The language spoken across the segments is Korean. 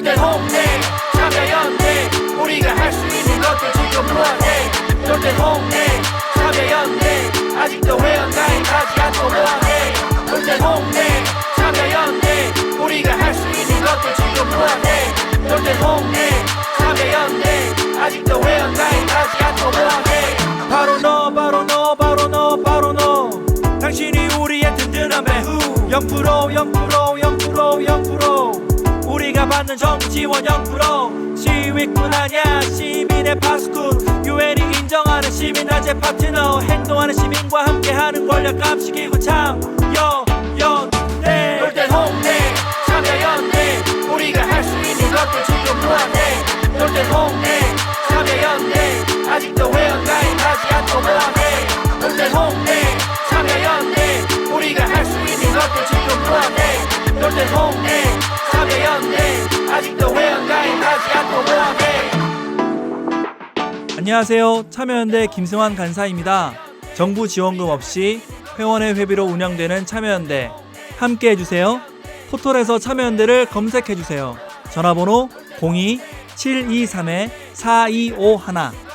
돌대 홍대 참여연대 우리가 할 수 있는 것들 지금 뭐하네 돌대 홍대 참여연대 아직도 회원 가입하지 않고 뭐하네 돌대 홍대 참여연대 우리가 할 수 있는 것들 지금 뭐하네 돌대 홍대 참여연대 아직도 회원 가입하지 않고 뭐하네 바로 너 바로 너 바로 너 바로 너 당신이 우리의 든든한 배후 0% 우리가 받는 정부 지원 0% 시위꾼 아냐 시민의 파수꾼 유엔이 인정하는 시민단체 파트너 행동하는 시민과 함께하는 권력 감시기구 참여연대 돌대 홍대 참여연대 우리가 할 수 있는 것들 지금 뭐하네 돌대 홍대 참여연대 아직도 회원 가입하지 않고 뭐하네 돌대 홍대 참여연대 우리가 할 수 있는 것들 지금 뭐하네 돌대 홍대 참여연대 아직도 회원 가입하지 않고 뭐하네. 안녕하세요. 참여연대 김승환 간사입니다. 정부 지원금 없이 회원의 회비로 운영되는 참여연대 함께 해주세요. 포털에서 참여연대를 검색해주세요. 전화번호 02-723-4251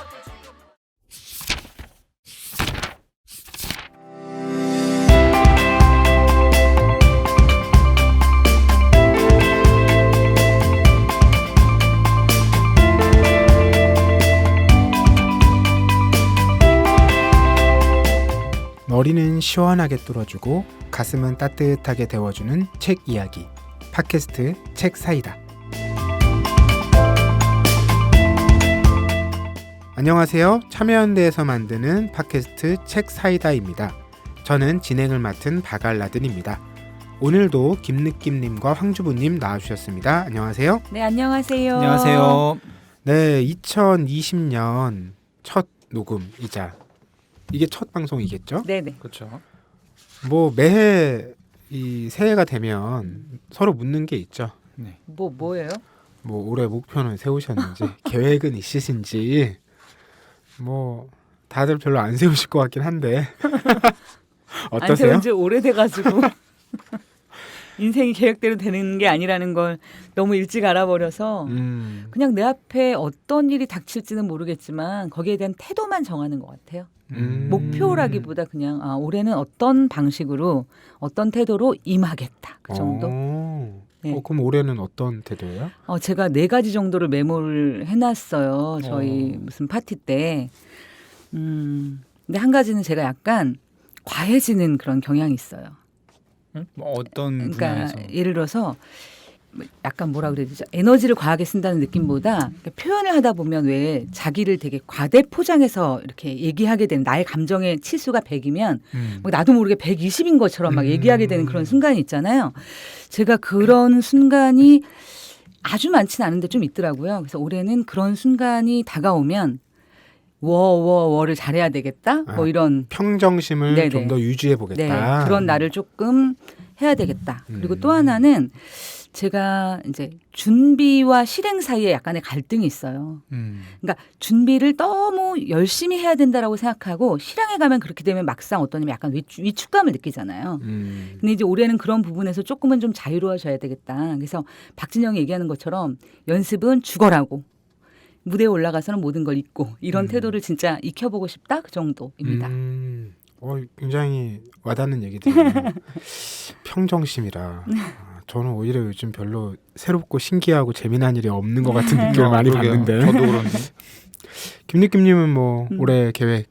머리는 시원하게 뚫어주고 가슴은 따뜻하게 데워주는 책 이야기 팟캐스트 책 사이다. 안녕하세요. 참여연대에서 만드는 팟캐스트 책 사이다입니다. 저는 진행을 맡은 바갈라든입니다. 오늘도 김느낌님과 황주부님 나와주셨습니다. 안녕하세요. 네, 안녕하세요. 안녕하세요. 네, 2020년 첫 녹음이자 이게 첫 방송이겠죠? 네네. 그렇죠. 뭐 매해 이 새해가 되면 서로 묻는 게 있죠. 네. 뭐예요? 뭐 올해 목표는 세우셨는지 계획은 있으신지 뭐 다들 별로 안 세우실 것 같긴 한데 안 어떠세요? 세운 지 오래돼가지고 인생이 계획대로 되는 게 아니라는 걸 너무 일찍 알아버려서 그냥 내 앞에 어떤 일이 닥칠지는 모르겠지만 거기에 대한 태도만 정하는 것 같아요. 목표라기보다 그냥 올해는 어떤 방식으로 어떤 태도로 임하겠다 그 정도. 네. 그럼 올해는 어떤 태도예요? 제가 4가지 정도를 메모를 해놨어요. 저희 무슨 파티 때. 근데 한 가지는 제가 약간 과해지는 그런 경향이 있어요. 뭐 어떤 그러니까 분야에서? 예를 들어서 약간 뭐라 그래야 되죠? 에너지를 과하게 쓴다는 느낌보다 표현을 하다 보면 왜 자기를 되게 과대 포장해서 이렇게 얘기하게 되는 나의 감정의 치수가 100이면 뭐 나도 모르게 120인 것처럼 막 얘기하게 되는 그런 순간이 있잖아요. 제가 그런 순간이 아주 많지는 않은데 좀 있더라고요. 그래서 올해는 그런 순간이 다가오면 워를 잘해야 되겠다. 뭐 이런 평정심을 좀 더 유지해 보겠다. 네, 그런 날을 조금 해야 되겠다. 그리고 또 하나는 제가 이제 준비와 실행 사이에 약간의 갈등이 있어요. 그러니까 준비를 너무 열심히 해야 된다라고 생각하고 실행에 가면 그렇게 되면 막상 어떤 면 약간 위축감을 느끼잖아요. 근데 이제 올해는 그런 부분에서 조금은 좀 자유로워져야 되겠다. 그래서 박진영이 얘기하는 것처럼 연습은 죽어라고. 무대에 올라가서는 모든 걸 잊고 이런 태도를 진짜 익혀보고 싶다 그 정도입니다. 굉장히 와닿는 얘기들이네요. 평정심이라. 저는 오히려 요즘 별로 새롭고 신기하고 재미난 일이 없는 것 같은 느낌을 많이 받는데. 저도 그런데. 김느낌님은 뭐 올해 계획?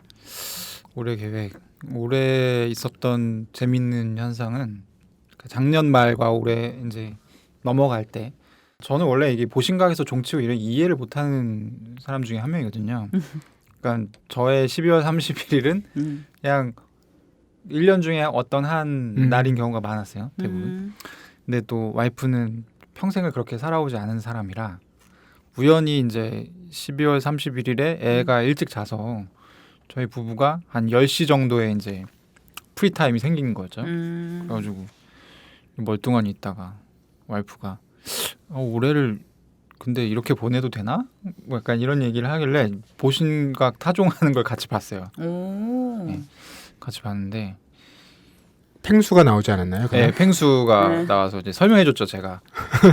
올해 있었던 재밌는 현상은 작년 말과 올해 이제 넘어갈 때 저는 원래 이게 보신각에서 종치고 이런 이해를 못하는 사람 중에 한 명이거든요. 그러니까 저의 12월 31일은 그냥 1년 중에 어떤 한 날인 경우가 많았어요. 대부분. 근데 또 와이프는 평생을 그렇게 살아오지 않은 사람이라 우연히 이제 12월 31일에 애가 일찍 자서 저희 부부가 한 10시 정도에 이제 프리타임이 생긴 거죠. 그래가지고 멀뚱하니 있다가 와이프가 올해를 근데 이렇게 보내도 되나? 뭐 약간 이런 얘기를 하길래 보신각 타종하는 걸 같이 봤어요. 네, 같이 봤는데 팽수가 나오지 않았나요? 네, 팽수가 네. 나와서 이제 설명해줬죠 제가.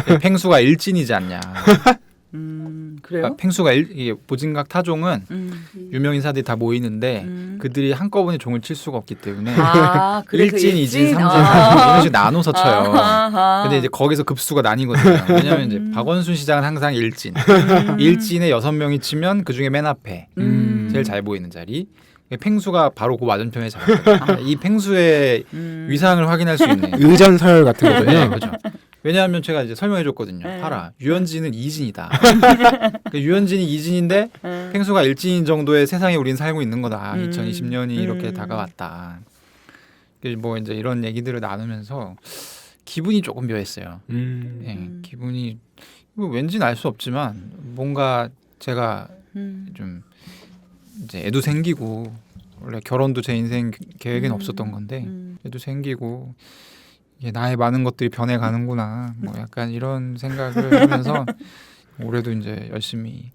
네, 팽수가 일진이지 않냐. 그래요? 그러니까 팽수가 이게 보진각 타종은 유명 인사들이 다 모이는데 그들이 한꺼번에 종을 칠 수가 없기 때문에 아, 그래서 일진, 이진, 삼진, 아. 사진 이런 식으로 나눠서 쳐요. 아하. 근데 이제 거기서 급수가 나뉘거든요. 왜냐하면 이제 박원순 시장은 항상 일진. 일진에 6명이 치면 그 중에 맨 앞에 제일 잘 보이는 자리. 팽수가 바로 그 맞은편에 잡았거든요. 이 팽수의 위상을 확인할 수 있는. 의전 서열 같은 거군요. 네, 그렇죠. 왜냐하면 제가 이제 설명해줬거든요. 네. 봐라, 유현진은 이진이다. 그러니까 유현진이 이진인데 팽수가 일진인 정도의 세상에 우리는 살고 있는 거다. 2020년이 이렇게 다가왔다. 뭐 이제 이런 얘기들을 나누면서 기분이 조금 묘했어요. 네, 기분이 왠지는 알 수 없지만 뭔가 제가 좀 이제 애도 생기고 원래 결혼도 제 인생 계획엔 없었던 건데 애도 생기고 이게 나의 많은 것들이 변해가는구나 뭐 약간 이런 생각을 하면서 올해도 이제 열심히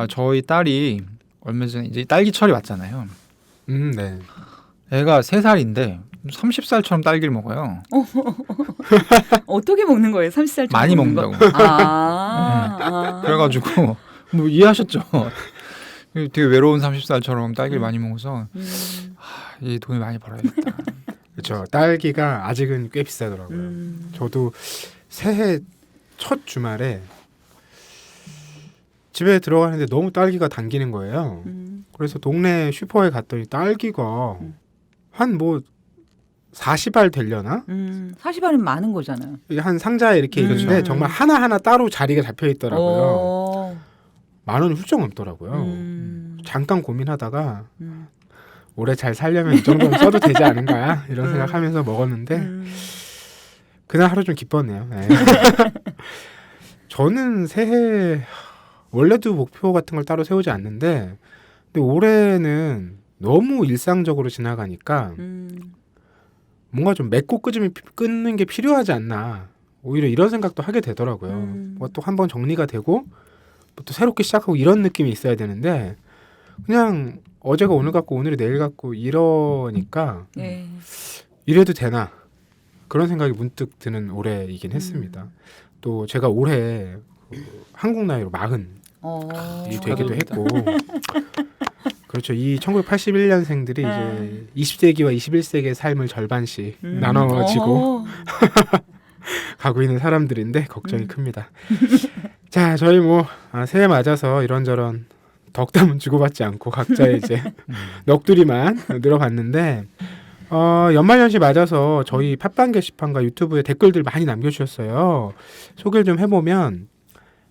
저희 딸이 얼마 전에 이제 딸기철이 왔잖아요. 네. 애가 3살인데 30살처럼 딸기를 먹어요. 어떻게 먹는 거예요? 30살 많이 먹는다고. 그래가지고 뭐 이해하셨죠? 되게 외로운 30살처럼 딸기를 많이 먹어서 이 돈을 많이 벌어야겠다. 그렇죠. 딸기가 아직은 꽤 비싸더라고요. 저도 새해 첫 주말에 집에 들어가는데 너무 딸기가 당기는 거예요. 그래서 동네 슈퍼에 갔더니 딸기가 한 뭐 40알 되려나? 40알이면 많은 거잖아요. 한 상자에 이렇게 있는데 정말 하나하나 따로 자리가 잡혀 있더라고요. 10,000원 훌쩍 넘더라고요. 잠깐 고민하다가 올해 잘 살려면 이 정도는 써도 되지 않은가 이런 생각하면서 먹었는데 그날 하루 좀 기뻤네요. 네. 저는 새해 원래도 목표 같은 걸 따로 세우지 않는데 근데 올해는 너무 일상적으로 지나가니까 뭔가 좀 맺고 끊는 게 필요하지 않나 오히려 이런 생각도 하게 되더라고요. 뭔가 또 한번 정리가 되고 또 새롭게 시작하고 이런 느낌이 있어야 되는데 그냥 어제가 오늘 같고 오늘이 내일 같고 이러니까 네. 이래도 되나 그런 생각이 문득 드는 올해이긴 했습니다. 또 제가 올해 한국 나이로 40이 되기도 했고 그렇죠. 이 1981년생들이 이제 20세기와 21세기의 삶을 절반씩 나눠지고 가고 있는 사람들인데 걱정이 큽니다. 자, 저희 뭐 새해 맞아서 이런저런 덕담은 주고받지 않고 각자의 이제 넋두리만 늘어봤는데 연말연시 맞아서 저희 팟빵 게시판과 유튜브에 댓글들 많이 남겨주셨어요. 소개를 좀 해보면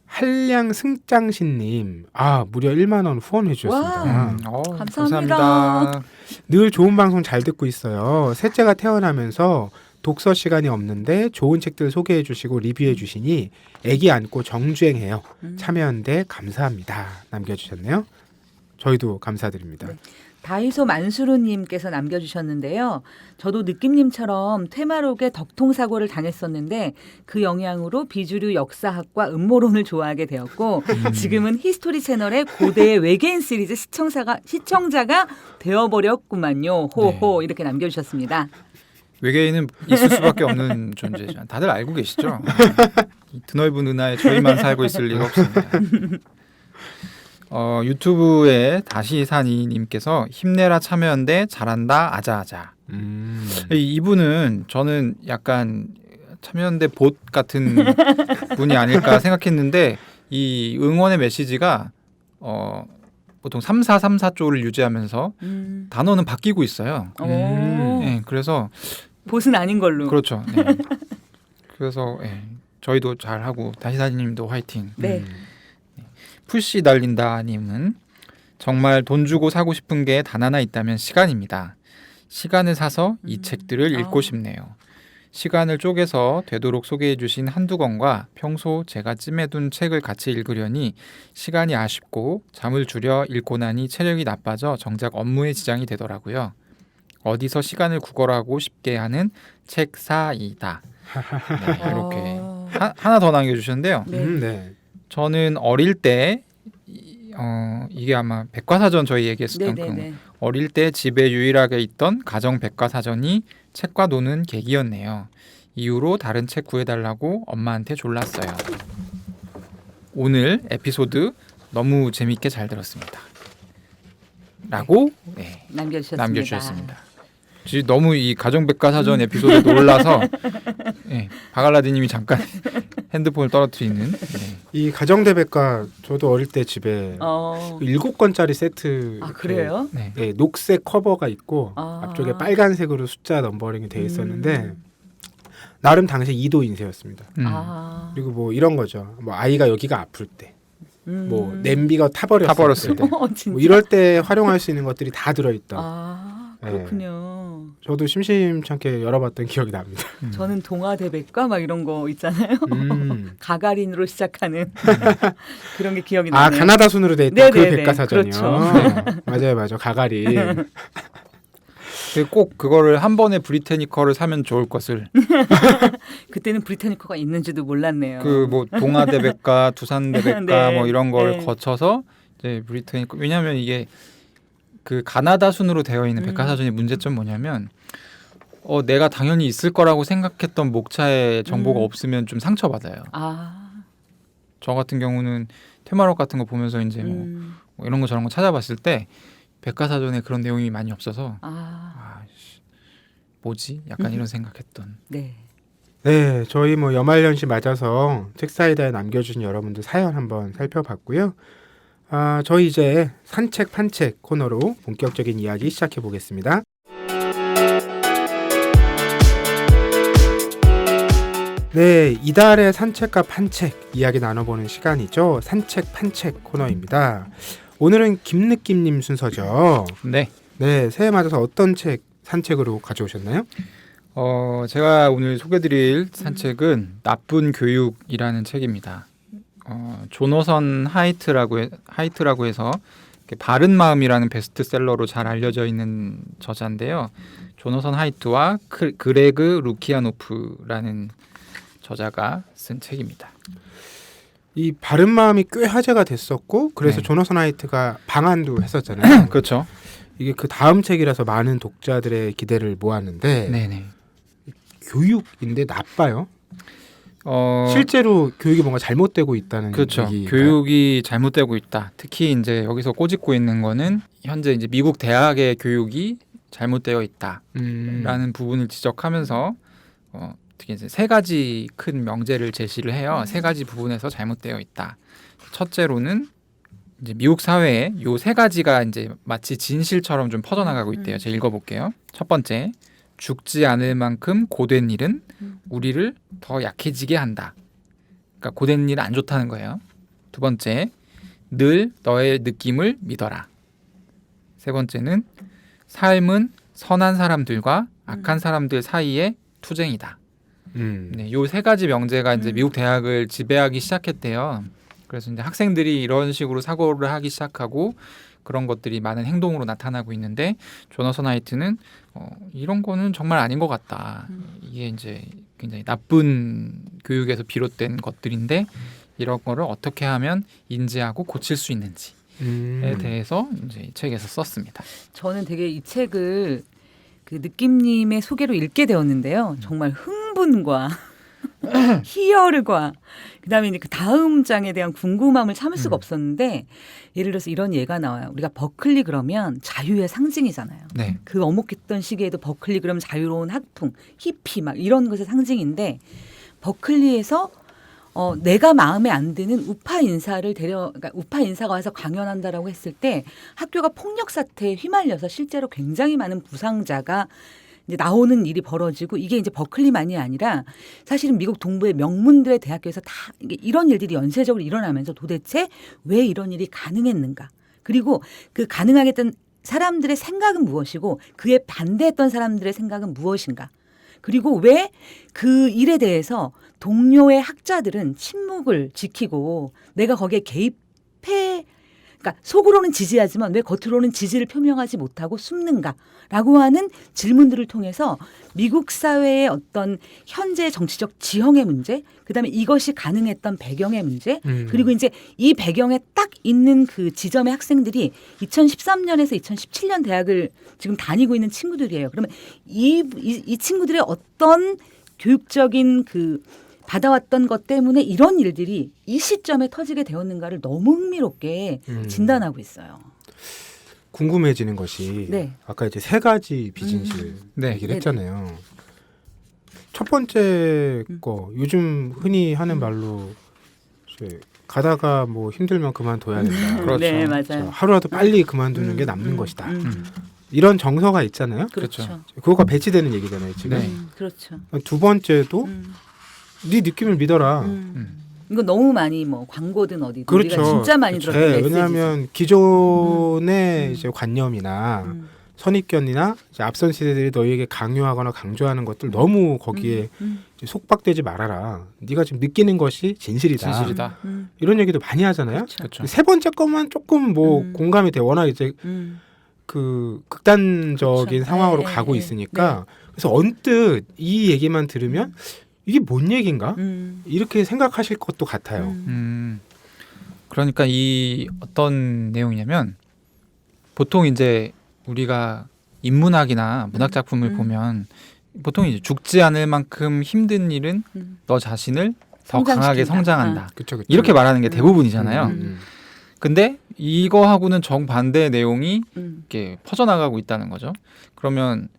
한량승장신님 무려 1만 원 후원해 주셨습니다. 감사합니다. 늘 좋은 방송 잘 듣고 있어요. 셋째가 태어나면서 독서 시간이 없는데 좋은 책들 소개해 주시고 리뷰해 주시니 애기 안고 정주행해요. 참여연대 감사합니다. 남겨주셨네요. 저희도 감사드립니다. 네. 다이소 만수르님께서 남겨주셨는데요. 저도 느낌님처럼 테마록에 덕통사고를 당했었는데 그 영향으로 비주류 역사학과 음모론을 좋아하게 되었고 지금은 히스토리 채널의 고대의 외계인 시리즈 시청자가 되어버렸구만요. 호호 이렇게 남겨주셨습니다. 외계인은 있을 수밖에 없는 존재죠. 다들 알고 계시죠? 이 드넓은 은하에 저희만 살고 있을 리가 없습니다. 유튜브에 다시 사니님께서 힘내라 참여연대 잘한다 아자아자. 이분은 저는 약간 참여연대 봇 같은 분이 아닐까 생각했는데 이 응원의 메시지가 보통 3434조를 유지하면서 단어는 바뀌고 있어요. 네, 그래서 봇은 아닌 걸로. 그렇죠. 네. 그래서 저희도 잘하고 다시 사니님도 화이팅. 네. 풀씨 달린다님은 정말 돈 주고 사고 싶은 게 단 하나 있다면 시간입니다. 시간을 사서 이 책들을 읽고 싶네요. 시간을 쪼개서 되도록 소개해 주신 한두 권과 평소 제가 찜해둔 책을 같이 읽으려니 시간이 아쉽고 잠을 줄여 읽고 나니 체력이 나빠져 정작 업무에 지장이 되더라고요. 어디서 시간을 구걸하고 싶게 하는 책사이다. 네, 이렇게 하나 더 남겨주셨는데요. 네. 저는 어릴 때 이게 아마 백과사전 저희 얘기했었던 그 어릴 때 집에 유일하게 있던 가정 백과사전이 책과 노는 계기였네요. 이후로 다른 책 구해달라고 엄마한테 졸랐어요. 오늘 에피소드 너무 재밌게 잘 들었습니다. 라고 네, 남겨주셨습니다. 너무 이 가정백과사전 에피소드에 놀라서 네, 바갈라디님이 잠깐 핸드폰을 떨어뜨리는 네. 이 가정대백과 저도 어릴 때 집에 7권짜리 세트 그래요? 네. 네, 녹색 커버가 있고 앞쪽에 빨간색으로 숫자 넘버링이 되어 있었는데 나름 당시 2도 인쇄였습니다. 그리고 뭐 이런 거죠. 뭐 아이가 여기가 아플 때, 뭐 냄비가 타버렸을 때, 뭐 이럴 때 활용할 수 있는 것들이 다 들어있던. 그렇군요. 저도 심심찮게 열어봤던 기억이 납니다. 저는 동아대백과 막 이런 거 있잖아요. 가가린으로 시작하는 그런 게 기억이 나네요. 가나다 순으로 돼 있던 그 백과사전이요. 그렇죠. 맞아요. 가가린. 꼭 그거를 한 번에 브리테니커를 사면 좋을 것을. 그때는 브리테니커가 있는지도 몰랐네요. 그 뭐 동아대백과, 두산대백과 네. 뭐 이런 걸 거쳐서 이제 브리테니커. 왜냐하면 이게 그 가나다 순으로 되어 있는 백과사전의 문제점 뭐냐면 내가 당연히 있을 거라고 생각했던 목차에 정보가 없으면 좀 상처받아요. 저 같은 경우는 테마록 같은 거 보면서 이제 뭐 이런 거 저런 거 찾아봤을 때 백과사전에 그런 내용이 많이 없어서 뭐지? 약간 이런 생각했던. 네, 저희 뭐 연말연시 맞아서 책 사이다에 남겨주신 여러분들 사연 한번 살펴봤고요. 저희 이제 산책 판책 코너로 본격적인 이야기 시작해 보겠습니다. 네, 이달의 산책과 판책 이야기 나눠보는 시간이죠. 산책 판책 코너입니다. 오늘은 김느낌님 순서죠. 네. 네, 새해 맞아서 어떤 책 산책으로 가져오셨나요? 제가 오늘 소개드릴 산책은 나쁜 교육이라는 책입니다. 조너선 하이트라고 해서 바른 마음이라는 베스트셀러로 잘 알려져 있는 저자인데요. 조너선 하이트와 그레그 루키아노프라는 저자가 쓴 책입니다. 이 바른 마음이 꽤 화제가 됐었고 그래서 네. 조너선 하이트가 방한도 했었잖아요. 그렇죠. 이게 그 다음 책이라서 많은 독자들의 기대를 모았는데 네네. 교육인데 나빠요. 실제로 교육이 뭔가 잘못되고 있다는 그렇죠. 얘기인가요? 교육이 잘못되고 있다. 특히 이제 여기서 꼬집고 있는 거는 현재 이제 미국 대학의 교육이 잘못되어 있다라는 부분을 지적하면서 특히 이제 세 가지 큰 명제를 제시를 해요. 세 가지 부분에서 잘못되어 있다. 첫째로는 이제 미국 사회에 요 세 가지가 이제 마치 진실처럼 좀 퍼져나가고 있대요. 제가 읽어볼게요. 첫 번째, 죽지 않을 만큼 고된 일은 우리를 더 약해지게 한다. 그러니까 고된 일은 안 좋다는 거예요. 두 번째, 늘 너의 느낌을 믿어라. 세 번째는 삶은 선한 사람들과 악한 사람들 사이의 투쟁이다. 네, 요 세 가지 명제가 이제 미국 대학을 지배하기 시작했대요. 그래서 이제 학생들이 이런 식으로 사고를 하기 시작하고 그런 것들이 많은 행동으로 나타나고 있는데 조너선 하이트는 이런 거는 정말 아닌 것 같다. 이게 이제 굉장히 나쁜 교육에서 비롯된 것들인데 이런 거를 어떻게 하면 인지하고 고칠 수 있는지에 대해서 이제 이 책에서 썼습니다. 저는 되게 이 책을 그 느낌님의 소개로 읽게 되었는데요. 정말 흥분과 희열과 그다음에 이제 그 다음 장에 대한 궁금함을 참을 수가 없었는데 예를 들어서 이런 예가 나와요. 우리가 버클리 그러면 자유의 상징이잖아요. 네. 그 어묵했던 시기에도 버클리 그러면 자유로운 학풍, 히피 막 이런 것의 상징인데 버클리에서 내가 마음에 안 드는 우파 인사를 그러니까 우파 인사가 와서 강연한다라고 했을 때 학교가 폭력 사태에 휘말려서 실제로 굉장히 많은 부상자가 이제 나오는 일이 벌어지고 이게 이제 버클리만이 아니라 사실은 미국 동부의 명문들의 대학교에서 다 이런 일들이 연쇄적으로 일어나면서 도대체 왜 이런 일이 가능했는가? 그리고 그 가능하게 했던 사람들의 생각은 무엇이고 그에 반대했던 사람들의 생각은 무엇인가? 그리고 왜 그 일에 대해서 동료의 학자들은 침묵을 지키고 내가 거기에 개입해 그러니까 속으로는 지지하지만 왜 겉으로는 지지를 표명하지 못하고 숨는가라고 하는 질문들을 통해서 미국 사회의 어떤 현재 정치적 지형의 문제, 그다음에 이것이 가능했던 배경의 문제, 그리고 이제 이 배경에 딱 있는 그 지점의 학생들이 2013년에서 2017년 대학을 지금 다니고 있는 친구들이에요. 그러면 이 친구들의 어떤 교육적인 그 받아왔던 것 때문에 이런 일들이 이 시점에 터지게 되었는가를 너무 흥미롭게 진단하고 있어요. 궁금해지는 것이 네. 아까 이제 세 가지 비진실 얘기를 했잖아요. 첫 번째 거 요즘 흔히 하는 말로 이제 가다가 뭐 힘들면 그만둬야 된다. 그렇죠. 네, 맞아요. 하루라도 빨리 그만두는 게 남는 것이다. 이런 정서가 있잖아요. 그렇죠. 그거가 배치되는 얘기잖아요. 지금. 네. 그렇죠. 두 번째도 네 느낌을 믿어라. 이거 너무 많이 뭐 광고든 어디든 그렇죠. 우리가 진짜 많이 들었던 메시지죠. 왜냐하면 기존의 이제 관념이나 선입견이나 이제 앞선 시대들이 너희에게 강요하거나 강조하는 것들 너무 거기에 이제 속박되지 말아라. 네가 지금 느끼는 것이 진실이다. 진실이다. 이런 얘기도 많이 하잖아요. 그렇죠. 세 번째 것만 조금 뭐 공감이 돼. 워낙 이제 그 극단적인 그렇죠. 상황으로 가고 있으니까 그래서 언뜻 이 얘기만 들으면 이게 뭔 얘기인가? 이렇게 생각하실 것도 같아요. 그러니까 이 어떤 내용이냐면 보통 이제 우리가 인문학이나 문학 작품을 보면 보통 이제 죽지 않을 만큼 힘든 일은 너 자신을 더 강하게 성장한다. 그쵸. 이렇게 말하는 게 대부분이잖아요. 근데 이거하고는 정반대의 내용이 이렇게 퍼져나가고 있다는 거죠. 그러면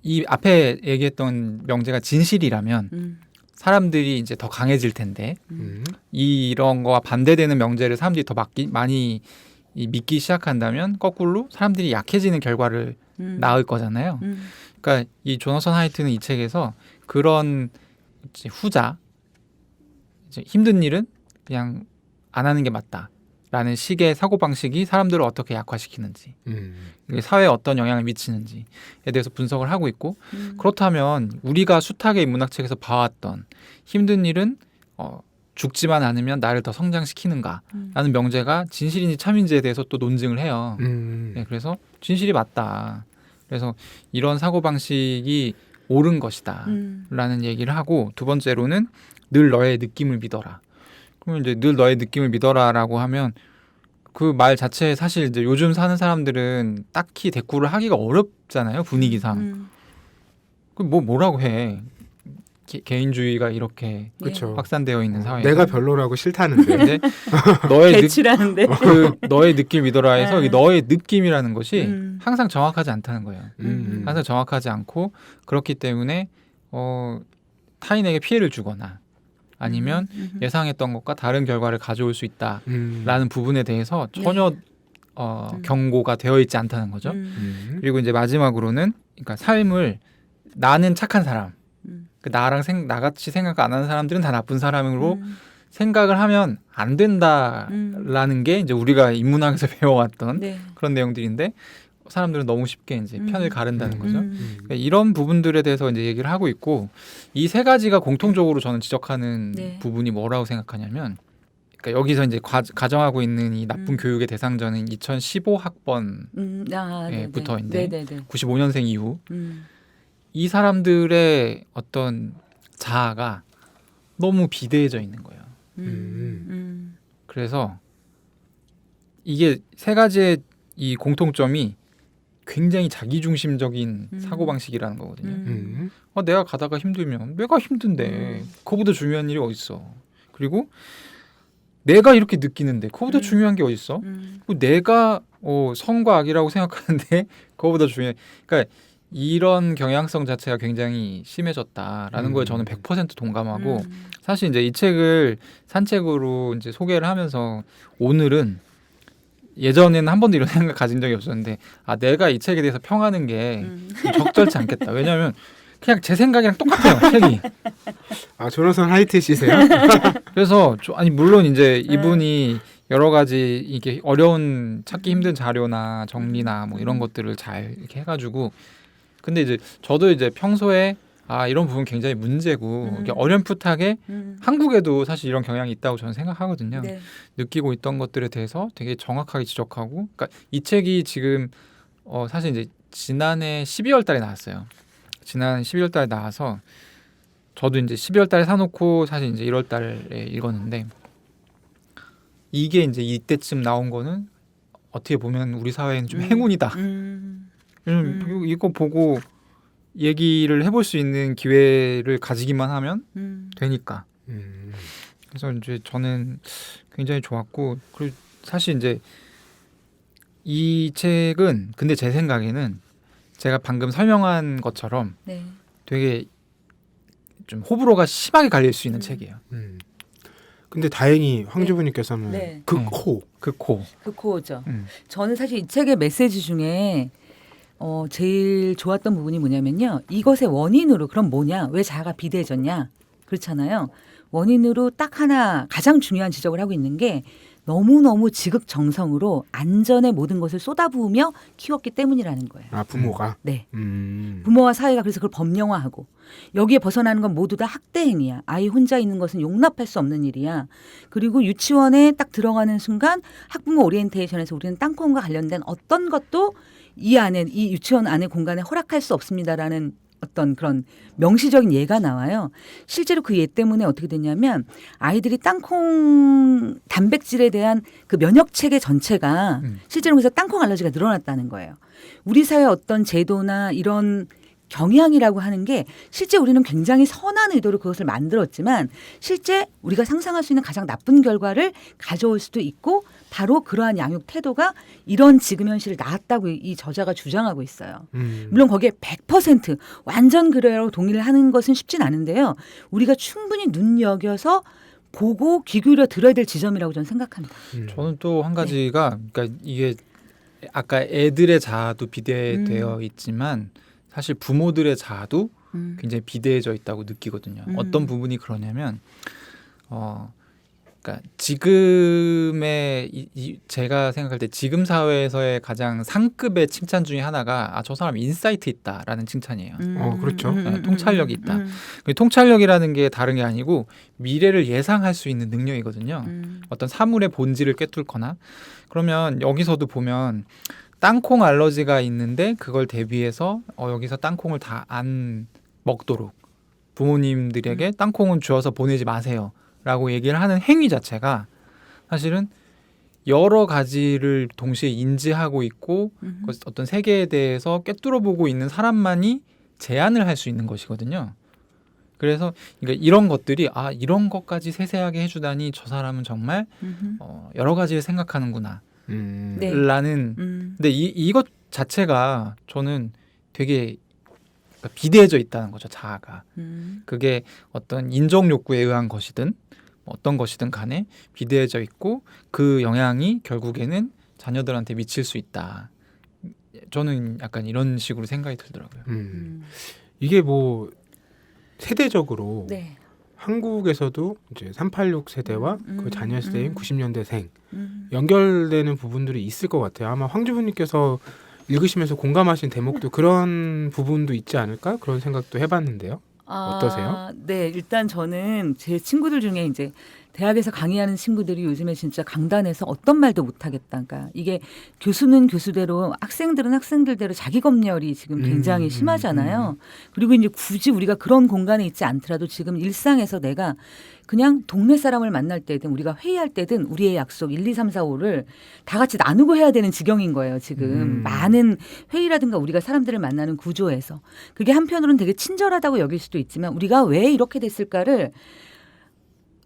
이 앞에 얘기했던 명제가 진실이라면 사람들이 이제 더 강해질 텐데 이런 거와 반대되는 명제를 사람들이 더 많이 믿기 시작한다면 거꾸로 사람들이 약해지는 결과를 낳을 거잖아요. 그러니까 이 조너선 하이트는 이 책에서 그런 이제 후자 이제 힘든 일은 그냥 안 하는 게 맞다라는 식의 사고방식이 사람들을 어떻게 약화시키는지 사회에 어떤 영향을 미치는지에 대해서 분석을 하고 있고 그렇다면 우리가 숱하게 문학책에서 봐왔던 힘든 일은 죽지만 않으면 나를 더 성장시키는가라는 명제가 진실인지 참인지에 대해서 또 논증을 해요. 네, 그래서 진실이 맞다. 그래서 이런 사고방식이 옳은 것이다 라는 얘기를 하고 두 번째로는 늘 너의 느낌을 믿어라. 그러면 이제 늘 너의 느낌을 믿어라라고 하면 그 말 자체에 사실 이제 요즘 사는 사람들은 딱히 대꾸를 하기가 어렵잖아요. 분위기상. 뭐라고 해. 개인주의가 이렇게 그렇죠. 확산되어 있는 사회. 내가 별로라고 싫다는데. 근데 너의 배치라는데. 너의 느낌 믿어라에서 이 너의 느낌이라는 것이 항상 정확하지 않다는 거예요. 항상 정확하지 않고 그렇기 때문에 타인에게 피해를 주거나 아니면 예상했던 것과 다른 결과를 가져올 수 있다라는 부분에 대해서 전혀 경고가 되어 있지 않다는 거죠. 그리고 이제 마지막으로는 그러니까 삶을 나는 착한 사람, 나같이 생각 안 하는 사람들은 다 나쁜 사람으로 생각을 하면 안 된다라는 게 이제 우리가 인문학에서 배워왔던 그런 내용들인데 사람들은 너무 쉽게 이제 편을 가른다는 거죠. 그러니까 이런 부분들에 대해서 이제 얘기를 하고 있고 이 세 가지가 공통적으로 저는 지적하는 부분이 뭐라고 생각하냐면 그러니까 여기서 이제 가정하고 있는 이 나쁜 교육의 대상자는 2015학번부터인데 95년생 이후 이 사람들의 어떤 자아가 너무 비대해져 있는 거예요. 그래서 이게 세 가지의 이 공통점이 굉장히 자기중심적인 사고방식이라는 거거든요. 내가 가다가 힘들면 내가 힘든데 그거보다 중요한 일이 어딨어. 그리고 내가 이렇게 느끼는데 그거보다 중요한 게 어딨어. 내가 선과 악이라고 생각하는데 그거보다 중요해. 그러니까 이런 경향성 자체가 굉장히 심해졌다라는 거에 저는 100% 동감하고 사실 이제 이 책을 산책으로 이제 소개를 하면서 오늘은 예전에는 한 번도 이런 생각 가진 적이 없었는데 내가 이 책에 대해서 평하는 게 적절치 않겠다. 왜냐하면 그냥 제 생각이랑 똑같아요. 책이. 조너선 하이트 씨세요? 그래서 물론 이제 이분이 여러 가지 이게 어려운 찾기 힘든 자료나 정리나 뭐 이런 것들을 잘 이렇게 해가지고 근데 이제 저도 이제 평소에 이런 부분 굉장히 문제고 이게 어렴풋하게 한국에도 사실 이런 경향이 있다고 저는 생각하거든요. 네. 느끼고 있던 것들에 대해서 되게 정확하게 지적하고, 그러니까 이 책이 지금 사실 이제 지난해 12월 달에 나왔어요. 지난 12월 달에 나와서 저도 이제 12월 달에 사놓고 사실 이제 1월 달에 읽었는데, 이게 이제 이때쯤 나온 거는 어떻게 보면 우리 사회는 좀 행운이다. 이거 보고 얘기를 해볼 수 있는 기회를 가지기만 하면 되니까. 그래서 이제 저는 굉장히 좋았고, 그리고 사실 이제 이 책은 근데 제 생각에는 제가 방금 설명한 것처럼 네. 되게 좀 호불호가 심하게 갈릴 수 있는 책이에요. 근데 다행히 황주부님께서는 네. 극호. 극호죠. 저는 사실 이 책의 메시지 중에 제일 좋았던 부분이 뭐냐면요. 이것의 원인으로 그럼 뭐냐? 왜 자아가 비대해졌냐? 그렇잖아요. 원인으로 딱 하나 가장 중요한 지적을 하고 있는 게 너무너무 지극정성으로 안전에 모든 것을 쏟아부으며 키웠기 때문이라는 거예요. 부모가? 네. 부모와 사회가 그래서 그걸 법령화하고 여기에 벗어나는 건 모두 다 학대 행위야. 아이 혼자 있는 것은 용납할 수 없는 일이야. 그리고 유치원에 딱 들어가는 순간 학부모 오리엔테이션에서 우리는 땅콩과 관련된 어떤 것도 이 유치원 안에 공간에 허락할 수 없습니다라는 어떤 그런 명시적인 예가 나와요. 실제로 그 예 때문에 어떻게 됐냐면 아이들이 땅콩 단백질에 대한 그 면역 체계 전체가 실제로 그래서 땅콩 알러지가 늘어났다는 거예요. 우리 사회 어떤 제도나 이런 경향이라고 하는 게 실제 우리는 굉장히 선한 의도로 그것을 만들었지만 실제 우리가 상상할 수 있는 가장 나쁜 결과를 가져올 수도 있고 바로 그러한 양육 태도가 이런 지금 현실을 낳았다고 이 저자가 주장하고 있어요. 물론 거기에 100% 완전 그래요 동의를 하는 것은 쉽진 않은데요. 우리가 충분히 눈여겨서 보고 귀 기울여 들어야 될 지점이라고 저는 생각합니다. 저는 또 한 가지가 그러니까 이게 아까 애들의 자아도 비대되어 있지만 사실 부모들의 자아도 굉장히 비대해져 있다고 느끼거든요. 어떤 부분이 그러냐면 그러니까 지금의 제가 생각할 때 지금 사회에서의 가장 상급의 칭찬 중에 하나가 저 사람 인사이트 있다라는 칭찬이에요. 그렇죠. 통찰력이 있다. 통찰력이라는 게 다른 게 아니고 미래를 예상할 수 있는 능력이거든요. 어떤 사물의 본질을 꿰뚫거나 그러면 여기서도 보면 땅콩 알러지가 있는데 그걸 대비해서 여기서 땅콩을 다 안 먹도록 부모님들에게 땅콩은 주어서 보내지 마세요 라고 얘기를 하는 행위 자체가 사실은 여러 가지를 동시에 인지하고 있고 어떤 세계에 대해서 꿰뚫어보고 있는 사람만이 제안을 할 수 있는 것이거든요. 그래서 그러니까 이런 것들이 이런 것까지 세세하게 해주다니 저 사람은 정말 여러 가지를 생각하는구나 네. 라는 근데 이것 자체가 저는 되게 비대해져 있다는 거죠. 자아가 그게 어떤 인정 욕구에 의한 것이든 어떤 것이든 간에 비대해져 있고 그 영향이 결국에는 자녀들한테 미칠 수 있다. 저는 약간 이런 식으로 생각이 들더라고요. 이게 뭐 세대적으로 네. 한국에서도 이제 386 세대와 그 자녀 세대인 90년대생 연결되는 부분들이 있을 것 같아요. 아마 황주부님께서 읽으시면서 공감하신 대목도 그런 부분도 있지 않을까? 그런 생각도 해봤는데요. 어떠세요? 네, 일단 저는 제 친구들 중에 이제 대학에서 강의하는 친구들이 요즘에 진짜 강단에서 어떤 말도 못하겠다. 그러니까 이게 교수는 교수대로 학생들은 학생들대로 자기 검열이 지금 굉장히 심하잖아요. 그리고 이제 굳이 우리가 그런 공간에 있지 않더라도 지금 일상에서 내가 그냥 동네 사람을 만날 때든 우리가 회의할 때든 우리의 약속 1, 2, 3, 4, 5를 다 같이 나누고 해야 되는 지경인 거예요. 지금 많은 회의라든가 우리가 사람들을 만나는 구조에서. 그게 한편으로는 되게 친절하다고 여길 수도 있지만 우리가 왜 이렇게 됐을까를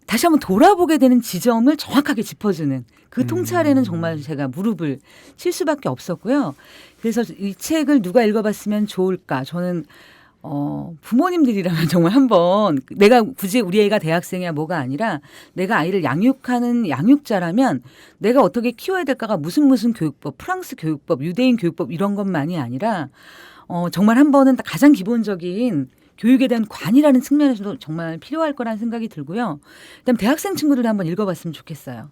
다시 한번 돌아보게 되는 지점을 정확하게 짚어주는 그 통찰에는 정말 제가 무릎을 칠 수밖에 없었고요. 그래서 이 책을 누가 읽어봤으면 좋을까? 저는 부모님들이라면 정말 한번 내가 굳이 우리 애가 대학생이야 뭐가 아니라 내가 아이를 양육하는 양육자라면 내가 어떻게 키워야 될까가 무슨 교육법, 프랑스 교육법, 유대인 교육법 이런 것만이 아니라 정말 한 번은 가장 기본적인 교육에 대한 관이라는 측면에서도 정말 필요할 거라는 생각이 들고요. 그다음에 대학생 친구들도 한번 읽어봤으면 좋겠어요.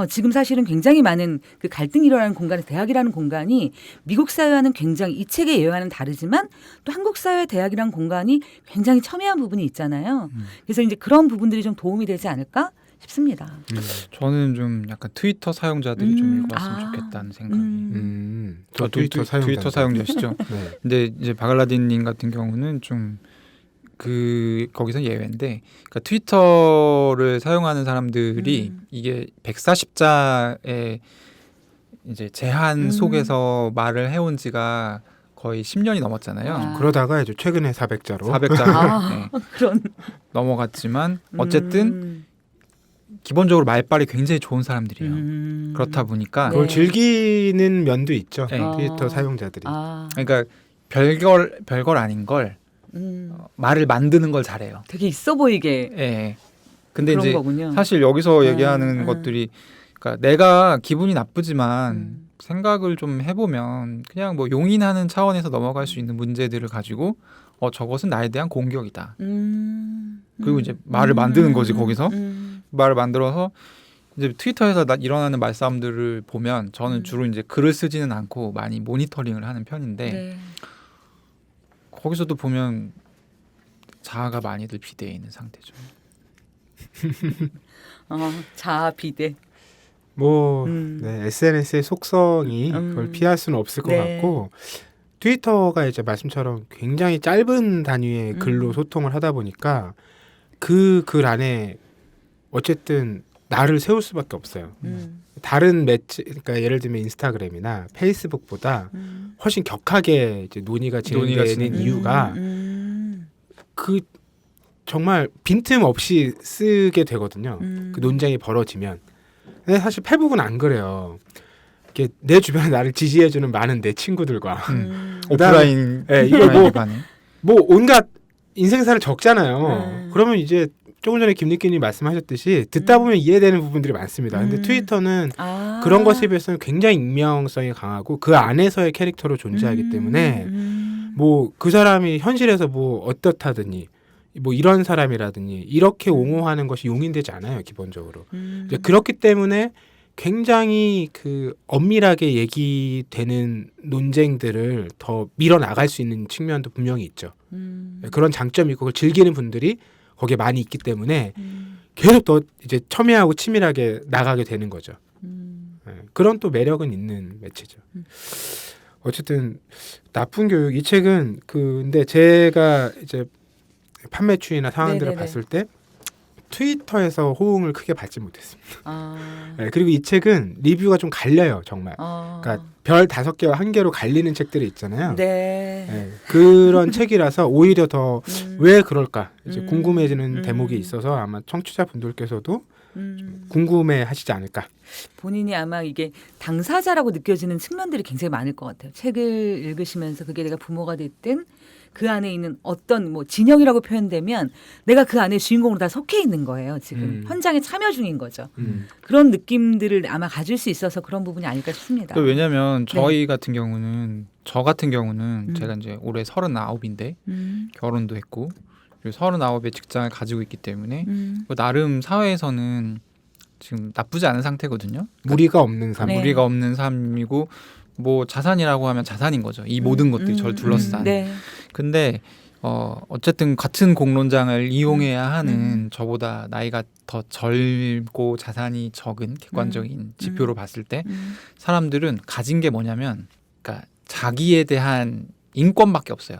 지금 사실은 굉장히 많은 그 갈등이 일어나는 공간에 대학이라는 공간이 미국 사회와는 굉장히 이 책의 예화는 다르지만 또 한국 사회 대학이라는 공간이 굉장히 첨예한 부분이 있잖아요. 그래서 이제 그런 부분들이 좀 도움이 되지 않을까 싶습니다. 저는 좀 약간 트위터 사용자들이 좀 읽어봤으면 좋겠다는 생각이. 저 트위터 사용자시죠. 네. 근데 이제 바갈라딘님 같은 경우는 좀 거기서 예외인데, 그러니까 트위터를 사용하는 사람들이 이게 140자의 이제 제한 속에서 말을 해온 지가 거의 10년이 넘었잖아요. 그러다가 이제 최근에 400자로 400자로 네. 그런 넘어갔지만 어쨌든 기본적으로 말빨이 굉장히 좋은 사람들이에요. 그렇다 보니까 그걸 즐기는 면도 있죠. 네. 트위터 사용자들이. 그러니까 별걸 아닌 걸 말을 만드는 걸 잘해요. 되게 있어 보이게 예. 근데 그런 이제 거군요. 사실 여기서 얘기하는 것들이, 그러니까 내가 기분이 나쁘지만 생각을 좀 해보면 그냥 뭐 용인하는 차원에서 넘어갈 수 있는 문제들을 가지고 저것은 나에 대한 공격이다. 그리고 이제 말을 만드는 거지. 거기서 말을 만들어서 이제 트위터에서 일어나는 말싸움들을 보면 저는 주로 이제 글을 쓰지는 않고 많이 모니터링을 하는 편인데 네. 거기서도 보면 자아가 많이들 비대해 있는 상태죠. 자아 비대. 뭐 네, SNS의 속성이 그걸 피할 수는 없을 것 같고, 트위터가 이제 말씀처럼 굉장히 짧은 단위의 글로 소통을 하다 보니까 그 글 안에 어쨌든 나를 세울 수밖에 없어요. 다른 매체, 그러니까 예를 들면 인스타그램이나 페이스북보다 훨씬 격하게 이제 논의가 진행되는 이유가 그 정말 빈틈 없이 쓰게 되거든요. 그 논쟁이 벌어지면. 근데 사실 페북은 안 그래요. 이게 내 주변에 나를 지지해주는 많은 내 친구들과 오프라인 이거 뭐 온갖 인생사를 적잖아요. 그러면 이제 조금 전에 김니끼님 말씀하셨듯이 듣다 보면 이해되는 부분들이 많습니다. 근데 트위터는 그런 것에 비해서는 굉장히 익명성이 강하고 그 안에서의 캐릭터로 존재하기 때문에 뭐 그 사람이 현실에서 뭐 어떻다더니 뭐 이런 사람이라더니 이렇게 옹호하는 것이 용인되지 않아요, 기본적으로. 이제 그렇기 때문에 굉장히 그 엄밀하게 얘기되는 논쟁들을 더 밀어나갈 수 있는 측면도 분명히 있죠. 그런 장점이 있고 그걸 즐기는 분들이 거기에 많이 있기 때문에 계속 더 이제 첨예하고 치밀하게 나가게 되는 거죠. 그런 또 매력은 있는 매체죠. 어쨌든 나쁜 교육, 이 책은 근데 제가 이제 판매 추이나 상황들을 봤을 때 트위터에서 호응을 크게 받지 못했습니다. 네, 그리고 이 책은 리뷰가 좀 갈려요, 정말. 그러니까 별 5개와 1개로 갈리는 책들이 있잖아요. 네, 그런 책이라서 오히려 더 왜 그럴까 이제 궁금해지는 대목이 있어서 아마 청취자분들께서도 궁금해하시지 않을까. 본인이 아마 이게 당사자라고 느껴지는 측면들이 굉장히 많을 것 같아요. 책을 읽으시면서 그게 내가 부모가 됐든 그 안에 있는 어떤 뭐 진영이라고 표현되면 내가 그 안에 주인공으로 다 속해 있는 거예요. 지금 현장에 참여 중인 거죠. 그런 느낌들을 아마 가질 수 있어서 그런 부분이 아닐까 싶습니다. 왜냐하면 저희 같은 경우는 제가 이제 올해 39인데 결혼도 했고 그리고 39의 직장을 가지고 있기 때문에 나름 사회에서는 지금 나쁘지 않은 상태거든요. 무리가 없는 삶. 무리가 없는 삶이고 뭐 자산이라고 하면 자산인 거죠. 이 모든 것들이 저를 둘러싼. 근데 어쨌든 같은 공론장을 이용해야 하는 저보다 나이가 더 젊고 자산이 적은 객관적인 지표로 봤을 때 사람들은 가진 게 뭐냐면 그러니까 자기에 대한 인권밖에 없어요.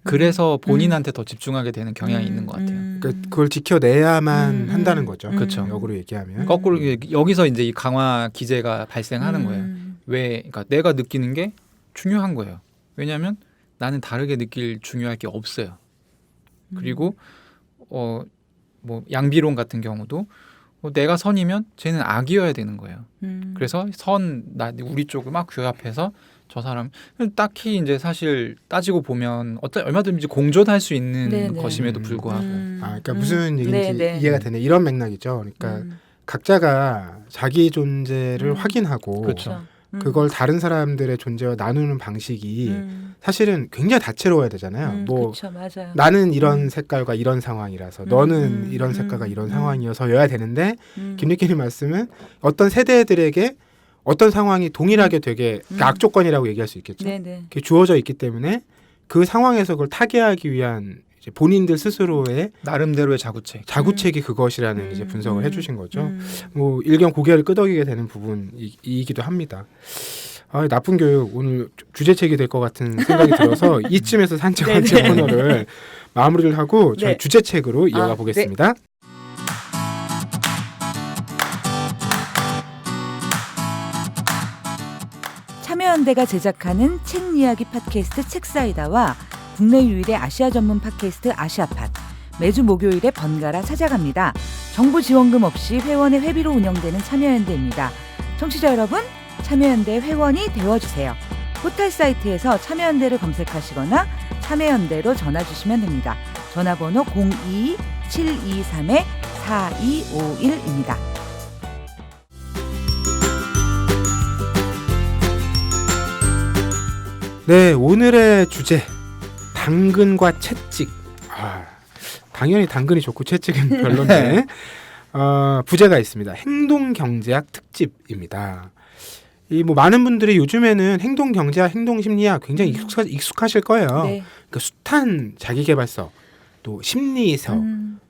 그래서 본인한테 더 집중하게 되는 경향이 있는 것 같아요. 그러니까 그걸 지켜내야만 한다는 거죠. 그렇죠. 역으로 얘기하면. 거꾸로 여기서 이제 이 강화 기제가 발생하는 거예요. 그러니까 내가 느끼는 게 중요한 거예요. 왜냐하면 나는 다르게 느낄 중요할 게 없어요. 그리고 뭐 양비론 같은 경우도 내가 선이면 쟤는 악이어야 되는 거예요. 그래서 우리 쪽을 막 규합해서 저 사람 딱히 이제 사실 따지고 보면 얼마든지 공존할 수 있는 것임에도 불구하고. 그러니까 무슨 얘기인지 이해가 되네. 이런 맥락이죠. 그러니까 각자가 자기 존재를 확인하고 그렇죠. 그걸 다른 사람들의 존재와 나누는 방식이 사실은 굉장히 다채로워야 되잖아요. 뭐 그쵸, 맞아요. 나는 이런 색깔과 이런 상황이라서 너는 이런 색깔과 이런 상황이어서여야 되는데 김리키님 말씀은 어떤 세대들에게 어떤 상황이 동일하게 되게 악조건이라고 얘기할 수 있겠죠. 네네. 그게 주어져 있기 때문에 그 상황에서 그걸 타개하기 위한 이제 본인들 스스로의 나름대로의 자구책. 그것이라는 이제 분석을 해주신 거죠. 뭐 일견 고개를 끄덕이게 되는 부분이기도 합니다. 아, 나쁜 교육 오늘 주제책이 될 것 같은 생각이 들어서 이쯤에서 산책한지 코너를 마무리를 하고 저희 네. 주제책으로 이어가 보겠습니다. 참여연대가 제작하는 책 이야기 팟캐스트 책사이다와 국내 유일의 아시아 전문 팟캐스트 아시아팟 매주 목요일에 번갈아 찾아갑니다. 정부 지원금 없이 회원의 회비로 운영되는 참여연대입니다. 청취자 여러분, 참여연대 회원이 되어주세요. 포털 사이트에서 참여연대를 검색하시거나 참여연대로 전화 주시면 됩니다. 전화번호 02-723-4251입니다. 네, 오늘의 주제 당근과 채찍. 당연히 당근이 좋고 채찍은 별론데 부제가 있습니다. 행동경제학 특집입니다. 이 뭐 많은 분들이 요즘에는 행동경제학, 행동심리학 굉장히 익숙하실 거예요. 네. 그러니까 숱한 자기계발서, 또 심리서,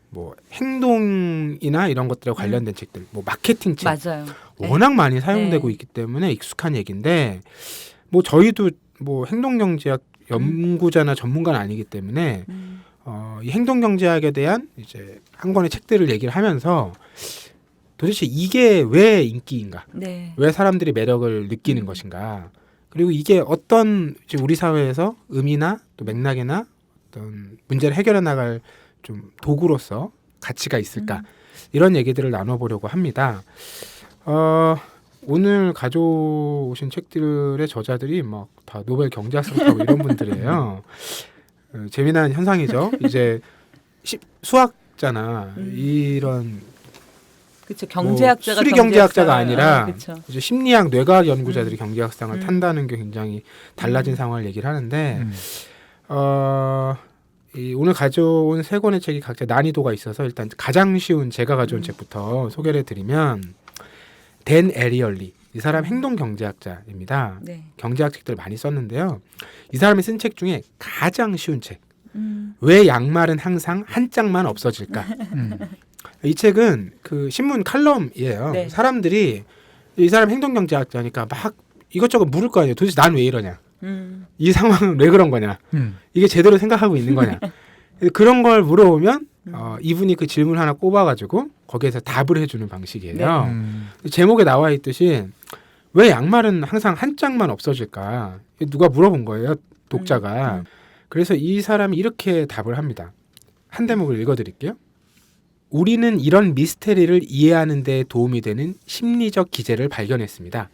뭐 행동이나 이런 것들에 관련된 책들, 뭐 마케팅 책, 맞아요. 워낙 많이 사용되고 네. 있기 때문에 익숙한 얘기인데 뭐 저희도 뭐 행동경제학 연구자나 전문가는 아니기 때문에 이 행동경제학에 대한 이제 한 권의 책들을 얘기를 하면서 도대체 이게 왜 인기인가? 네. 왜 사람들이 매력을 느끼는 것인가? 그리고 이게 어떤 이제 우리 사회에서 의미나 또 맥락이나 어떤 문제를 해결해 나갈 좀 도구로서 가치가 있을까? 이런 얘기들을 나눠보려고 합니다. 오늘 가져오신 책들의 저자들이 막 다 노벨 경제학상 타고 이런 분들이에요. 재미난 현상이죠. 이제 수학자나 이런 그렇죠. 경제학자가 수리 경제학자가 아니라 그렇죠. 이제 심리학 뇌과학 연구자들이 경제학상을 탄다는 게 굉장히 달라진 상황을 얘기를 하는데 오늘 가져온 세 권의 책이 각자 난이도가 있어서 일단 가장 쉬운 제가 가져온 책부터 소개를 해드리면 댄 에리얼리, 이 사람 행동 경제학자입니다. 네. 경제학 책들 많이 썼는데요. 이 사람이 쓴 책 중에 가장 쉬운 책. 왜 양말은 항상 한 짝만 없어질까? 이 책은 그 신문 칼럼이에요. 네. 사람들이 이 사람 행동 경제학자니까 막 이것저것 물을 거 아니에요. 도대체 난 왜 이러냐? 이 상황은 왜 그런 거냐? 이게 제대로 생각하고 있는 거냐? 그런 걸 물어보면 이분이 그 질문 하나 꼽아가지고 거기에서 답을 해주는 방식이에요. 제목에 나와 있듯이 왜 양말은 항상 한 짝만 없어질까? 누가 물어본 거예요, 독자가. 그래서 이 사람이 이렇게 답을 합니다. 한 대목을 읽어드릴게요. 우리는 이런 미스테리를 이해하는 데 도움이 되는 심리적 기제를 발견했습니다.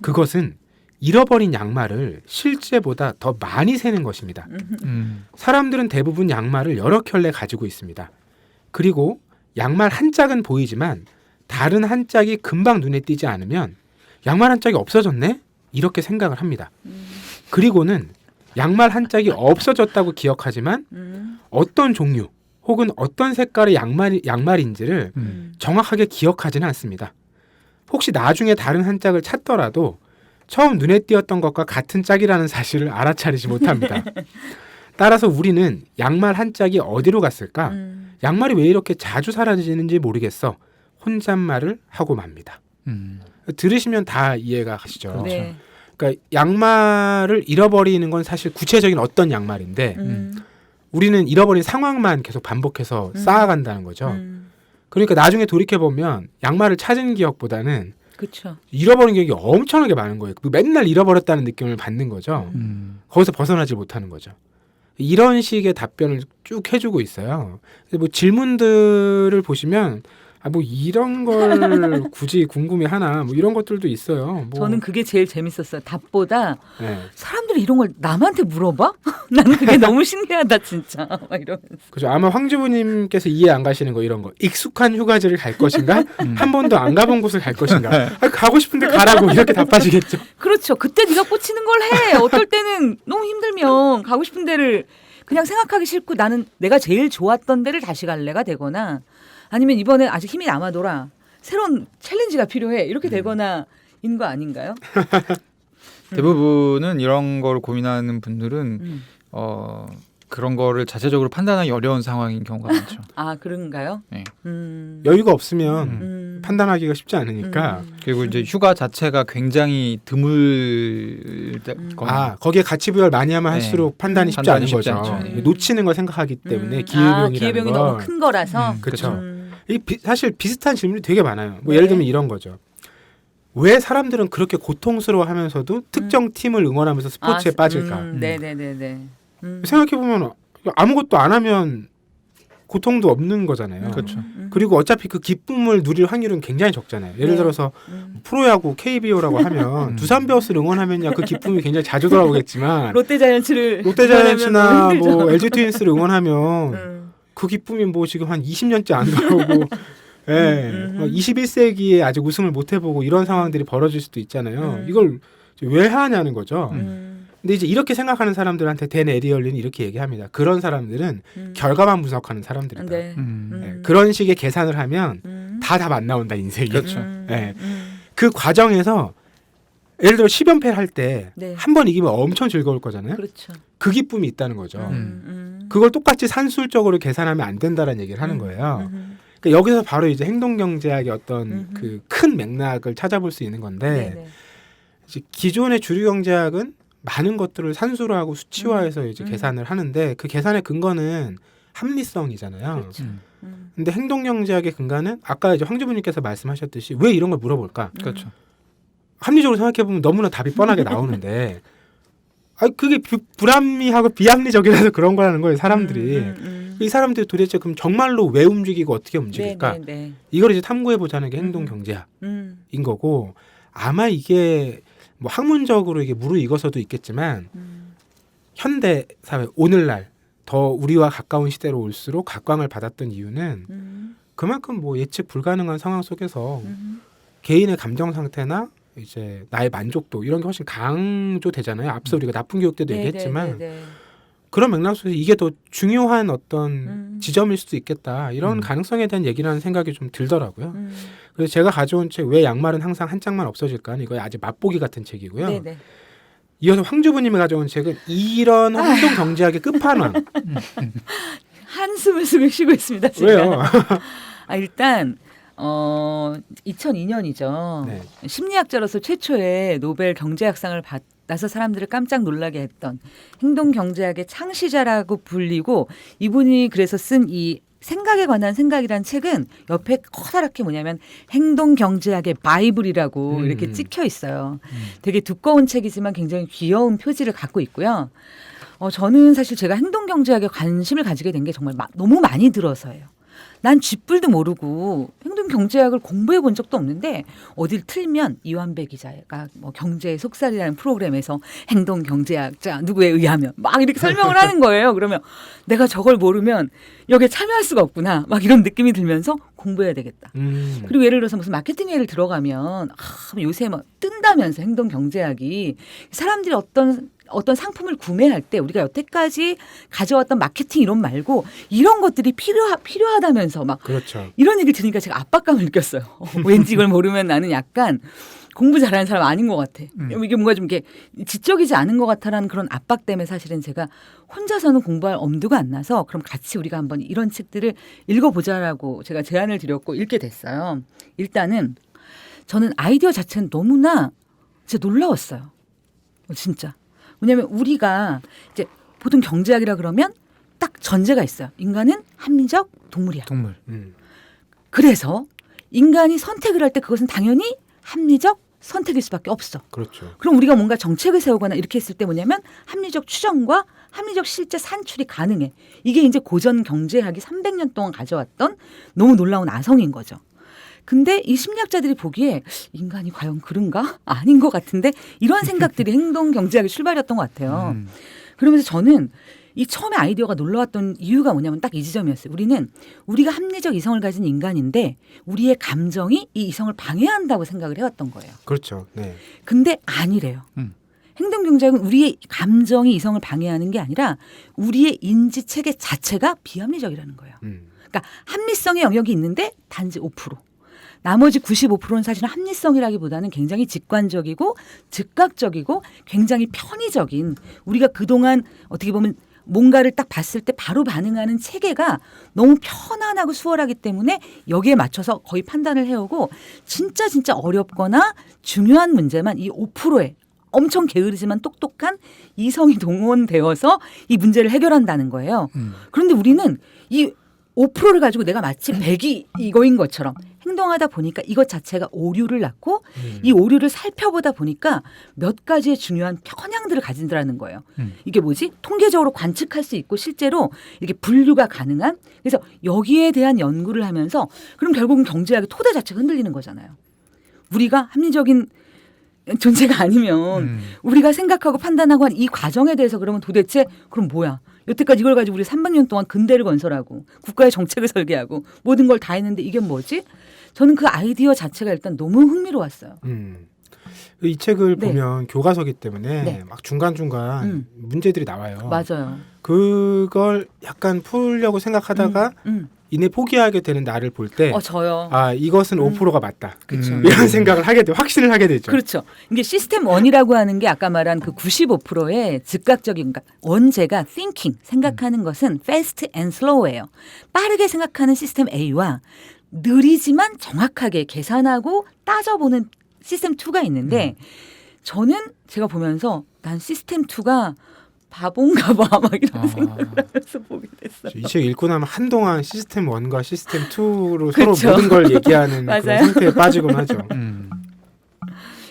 그것은 잃어버린 양말을 실제보다 더 많이 세는 것입니다. 사람들은 대부분 양말을 여러 켤레 가지고 있습니다. 그리고 양말 한 짝은 보이지만 다른 한 짝이 금방 눈에 띄지 않으면 양말 한 짝이 없어졌네? 이렇게 생각을 합니다. 그리고는 양말 한 짝이 없어졌다고 기억하지만 어떤 종류 혹은 어떤 색깔의 양말인지를 정확하게 기억하지는 않습니다. 혹시 나중에 다른 한 짝을 찾더라도 처음 눈에 띄었던 것과 같은 짝이라는 사실을 알아차리지 못합니다. 따라서 우리는 양말 한 짝이 어디로 갔을까? 양말이 왜 이렇게 자주 사라지는지 모르겠어. 혼잣말을 하고 맙니다. 들으시면 다 이해가 가시죠. 네. 그러니까 양말을 잃어버리는 건 사실 구체적인 어떤 양말인데 우리는 잃어버린 상황만 계속 반복해서 쌓아간다는 거죠. 그러니까 나중에 돌이켜보면 양말을 찾은 기억보다는 그렇죠. 잃어버린 기억이 엄청나게 많은 거예요. 맨날 잃어버렸다는 느낌을 받는 거죠. 거기서 벗어나지 못하는 거죠. 이런 식의 답변을 쭉 해주고 있어요. 뭐 질문들을 보시면 뭐 이런 걸 굳이 궁금해하나 뭐 이런 것들도 있어요. 뭐. 저는 그게 제일 재밌었어요. 답보다 네. 사람들이 이런 걸 남한테 물어봐? 나는 그게 너무 신기하다 진짜. 막 이러면서. 그죠. 아마 황주부님께서 이해 안 가시는 거 이런 거. 익숙한 휴가지를 갈 것인가? 한 번도 안 가본 곳을 갈 것인가? 가고 싶은데 가라고 이렇게 답하시겠죠. 그렇죠. 그때 네가 꽂히는 걸 해. 어떨 때는 너무 힘들면 가고 싶은 데를 그냥 생각하기 싫고 나는 내가 제일 좋았던 데를 다시 갈래가 되거나 아니면 이번에 아직 힘이 남아돌아. 새로운 챌린지가 필요해. 이렇게 되거나 인 거 아닌가요? 대부분은 이런 걸 고민하는 분들은 그런 거를 자체적으로 판단하기 어려운 상황인 경우가 많죠. 아 그런가요? 네. 여유가 없으면 판단하기가 쉽지 않으니까. 그리고 이제 휴가 자체가 굉장히 드물거나 거기에 가치 부여를 많이 하면 할수록 판단이 쉽지 않은 쉽지 거죠. 않죠. 놓치는 걸 생각하기 때문에 기회비용이라는 기회비용이 건. 너무 큰 거라서. 그렇죠. 사실 비슷한 질문이 되게 많아요. 뭐 예를 들면 이런 거죠. 왜 사람들은 그렇게 고통스러워하면서도 특정 팀을 응원하면서 스포츠에 빠질까? 네네네네. 생각해보면 아무것도 안 하면 고통도 없는 거잖아요. 그렇죠. 그리고 어차피 그 기쁨을 누릴 확률은 굉장히 적잖아요. 예를 들어서 프로야구 KBO라고 하면 두산 베어스를 응원하면야 그 기쁨이 굉장히 자주 돌아오겠지만 롯데자이언츠나 뭐 LG 트윈스를 응원하면 그 기쁨이 뭐 지금 한 20년째 안 돌아오고 예, 21세기에 아직 우승을 못 해보고 이런 상황들이 벌어질 수도 있잖아요. 이걸 왜 하냐는 거죠. 근데 이제 이렇게 생각하는 사람들한테 댄 에리얼린이 이렇게 얘기합니다. 그런 사람들은 결과만 분석하는 사람들이다. 네. 그런 식의 계산을 하면 다 답 안 나온다 인생이. 그렇죠. 그 과정에서 예를 들어 10연패를 할 때 한 번 네. 이기면 엄청 즐거울 거잖아요. 그렇죠. 그 기쁨이 있다는 거죠. 그걸 똑같이 산술적으로 계산하면 안 된다는 얘기를 하는 거예요. 그러니까 여기서 바로 이제 행동경제학의 어떤 그 큰 맥락을 찾아볼 수 있는 건데 네네. 이제 기존의 주류경제학은 많은 것들을 산술화하고 수치화해서 이제 계산을 하는데 그 계산의 근거는 합리성이잖아요. 그렇죠. 근데 행동경제학의 근간은 아까 이제 황주부님께서 말씀하셨듯이 왜 이런 걸 물어볼까? 그렇죠. 합리적으로 생각해보면 너무나 답이 뻔하게 나오는데 그게 불합리하고 비합리적이라서 그런 거라는 거예요. 사람들이. 이 사람들이 도대체 그럼 정말로 왜 움직이고 어떻게 움직일까? 이걸 이제 탐구해보자는 게 행동경제학인 거고 아마 이게 뭐 학문적으로 이게 무르익어서도 있겠지만 현대 사회 오늘날 더 우리와 가까운 시대로 올수록 각광을 받았던 이유는 그만큼 뭐 예측 불가능한 상황 속에서 개인의 감정 상태나 이제 나의 만족도 이런 게 훨씬 강조되잖아요. 앞서 우리가 나쁜 교육 때도 얘기했지만 그런 맥락 속에서 이게 더 중요한 어떤 지점일 수도 있겠다. 이런 가능성에 대한 얘기라는 생각이 좀 들더라고요. 그래서 제가 가져온 책 왜 양말은 항상 한 짝만 없어질까? 이거 아주 맛보기 같은 책이고요. 네네. 이어서 황주부님이 가져온 책은 이런 행동 경제학의 끝판왕. 한숨을 쉬고 있습니다. 제가. 왜요? 일단 2002년이죠. 네. 심리학자로서 최초의 노벨 경제학상을 받아서 사람들을 깜짝 놀라게 했던 행동경제학의 창시자라고 불리고 이분이 그래서 쓴 이 생각에 관한 생각이란 책은 옆에 커다랗게 뭐냐면 행동경제학의 바이블이라고 이렇게 찍혀 있어요. 되게 두꺼운 책이지만 굉장히 귀여운 표지를 갖고 있고요. 저는 사실 제가 행동경제학에 관심을 가지게 된 게 정말 너무 많이 들어서예요. 난 쥐뿔도 모르고 행동경제학을 공부해 본 적도 없는데 어딜 틀면 이완배 기자가 뭐 경제의 속살이라는 프로그램에서 행동경제학자 누구에 의하면 막 이렇게 설명을 하는 거예요. 그러면 내가 저걸 모르면 여기에 참여할 수가 없구나 막 이런 느낌이 들면서 공부해야 되겠다. 그리고 예를 들어서 무슨 마케팅 회의를 들어가면 요새 막 뜬다면서 행동경제학이 사람들이 어떤 상품을 구매할 때 우리가 여태까지 가져왔던 마케팅 이론 말고 이런 것들이 필요하다면서 막 그렇죠. 이런 얘기를 들으니까 제가 압박감을 느꼈어요. 왠지 이걸 모르면 나는 약간 공부 잘하는 사람 아닌 것 같아. 이게 뭔가 좀 이렇게 지적이지 않은 것 같다라는 그런 압박 때문에 사실은 제가 혼자서는 공부할 엄두가 안 나서 그럼 같이 우리가 한번 이런 책들을 읽어보자라고 제가 제안을 드렸고 읽게 됐어요. 일단은 저는 아이디어 자체는 너무나 진짜 놀라웠어요. 진짜. 왜냐하면 우리가 이제 보통 경제학이라 그러면 딱 전제가 있어요. 인간은 합리적 동물이야. 동물. 그래서 인간이 선택을 할 때 그것은 당연히 합리적 선택일 수밖에 없어. 그렇죠. 그럼 우리가 뭔가 정책을 세우거나 이렇게 했을 때 뭐냐면 합리적 추정과 합리적 실제 산출이 가능해. 이게 이제 고전 경제학이 300년 동안 가져왔던 너무 놀라운 아성인 거죠. 근데 이 심리학자들이 보기에 인간이 과연 그런가? 아닌 것 같은데 이런 생각들이 행동 경제학의 출발이었던 것 같아요. 그러면서 저는 이 처음에 아이디어가 놀라웠던 이유가 뭐냐면 딱 이 지점이었어요. 우리가 합리적 이성을 가진 인간인데 우리의 감정이 이 이성을 방해한다고 생각을 해왔던 거예요. 그렇죠. 네. 근데 아니래요. 행동경제학은 우리의 감정이 이성을 방해하는 게 아니라 우리의 인지 체계 자체가 비합리적이라는 거예요. 그러니까 합리성의 영역이 있는데 단지 5%. 나머지 95%는 사실은 합리성이라기보다는 굉장히 직관적이고 즉각적이고 굉장히 편의적인 우리가 그동안 어떻게 보면 뭔가를 딱 봤을 때 바로 반응하는 체계가 너무 편안하고 수월하기 때문에 여기에 맞춰서 거의 판단을 해오고 진짜 어렵거나 중요한 문제만 이 5%에 엄청 게으르지만 똑똑한 이성이 동원되어서 이 문제를 해결한다는 거예요. 그런데 우리는 이 5%를 가지고 내가 마치 100이 이거인 것처럼 행동하다 보니까 이것 자체가 오류를 낳고 이 오류를 살펴보다 보니까 몇 가지의 중요한 편향들을 가진다는 거예요. 이게 뭐지? 통계적으로 관측할 수 있고 실제로 이렇게 분류가 가능한 그래서 여기에 대한 연구를 하면서 그럼 결국은 경제학의 토대 자체가 흔들리는 거잖아요. 우리가 합리적인 존재가 아니면 우리가 생각하고 판단하고 한 이 과정에 대해서 그러면 도대체 그럼 뭐야? 여태까지 이걸 가지고 우리 300년 동안 근대를 건설하고 국가의 정책을 설계하고 모든 걸 다 했는데 이게 뭐지? 저는 그 아이디어 자체가 일단 너무 흥미로웠어요. 이 책을 네. 보면 교과서기 때문에 네. 막 중간중간 문제들이 나와요. 맞아요. 그걸 약간 풀려고 생각하다가 이내 포기하게 되는 나를 볼 때 저요. 이것은 5%가 맞다. 그렇죠. 이런 생각을 하게 돼 확신을 하게 되죠. 그렇죠. 이게 시스템 1이라고 하는 게 아까 말한 그 95%의 즉각적인 그러니까 원제가 thinking 생각하는 것은 fast and slow예요. 빠르게 생각하는 시스템 A와 느리지만 정확하게 계산하고 따져보는 시스템 2가 있는데 저는 제가 보면서 난 시스템 2가 바본가 봐 막 이런 생각을 하면서 보게 됐어요. 이 책 읽고 나면 한동안 시스템 1과 시스템 2로 그렇죠. 서로 모든 걸 얘기하는 그런 맞아요. 상태에 빠지곤 하죠.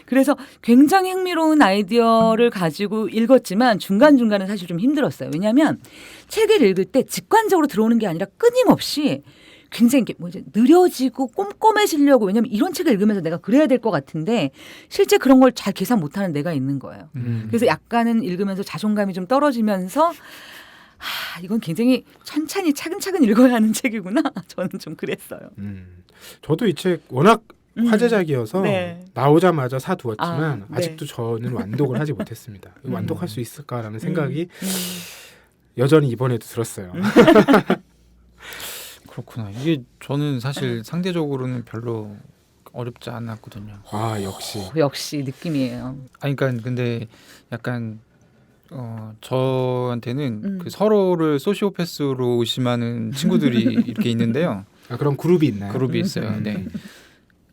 그래서 굉장히 흥미로운 아이디어를 가지고 읽었지만 중간중간은 사실 좀 힘들었어요. 왜냐하면 책을 읽을 때 직관적으로 들어오는 게 아니라 끊임없이 굉장히 느려지고 꼼꼼해지려고 왜냐하면 이런 책을 읽으면서 내가 그래야 될 것 같은데 실제 그런 걸 잘 계산 못하는 내가 있는 거예요. 그래서 약간은 읽으면서 자존감이 좀 떨어지면서 이건 굉장히 천천히 차근차근 읽어야 하는 책이구나. 저는 좀 그랬어요. 저도 이 책 워낙 화제작이어서 네. 나오자마자 사두었지만 네. 아직도 저는 완독을 하지 못했습니다. 완독할 수 있을까라는 생각이 여전히 이번에도 들었어요. 그렇구나. 이게 저는 사실 상대적으로는 별로 어렵지 않았거든요. 역시 느낌이에요. 그러니까 근데 약간 저한테는 그 서로를 소시오패스로 의심하는 친구들이 이렇게 있는데요. 그런 그룹이 있나요? 그룹이 있어요. 네.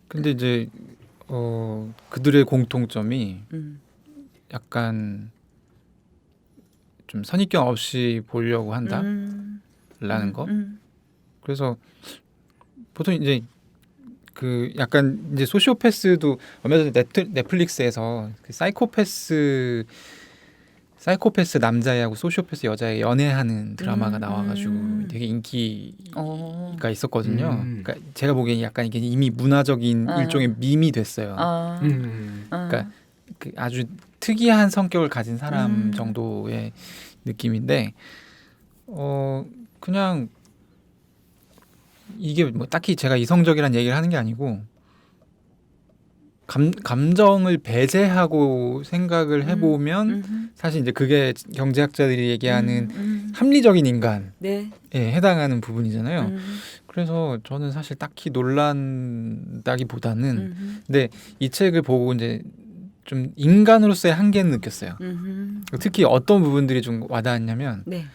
근데 이제 그들의 공통점이 약간 좀 선입견 없이 보려고 한다라는 거. 그래서 보통 이제 그 약간 이제 소시오패스도 얼마 전에 넷플릭스에서 그 사이코패스 남자애하고 소시오패스 여자애 연애하는 드라마가 나와가지고 되게 인기가 있었거든요. 그러니까 제가 보기엔 약간 이게 이미 문화적인 일종의 밈이 됐어요. 그러니까 그 아주 특이한 성격을 가진 사람 정도의 느낌인데 그냥 이게 뭐 딱히 제가 이성적이란 얘기를 하는 게 아니고 감정을 배제하고 생각을 해보면 사실 이제 그게 경제학자들이 얘기하는 합리적인 인간에 네. 해당하는 부분이잖아요. 그래서 저는 사실 딱히 놀란다기보다는 근데 이 책을 보고 이제 좀 인간으로서의 한계는 느꼈어요. 특히 어떤 부분들이 좀 와닿았냐면 네.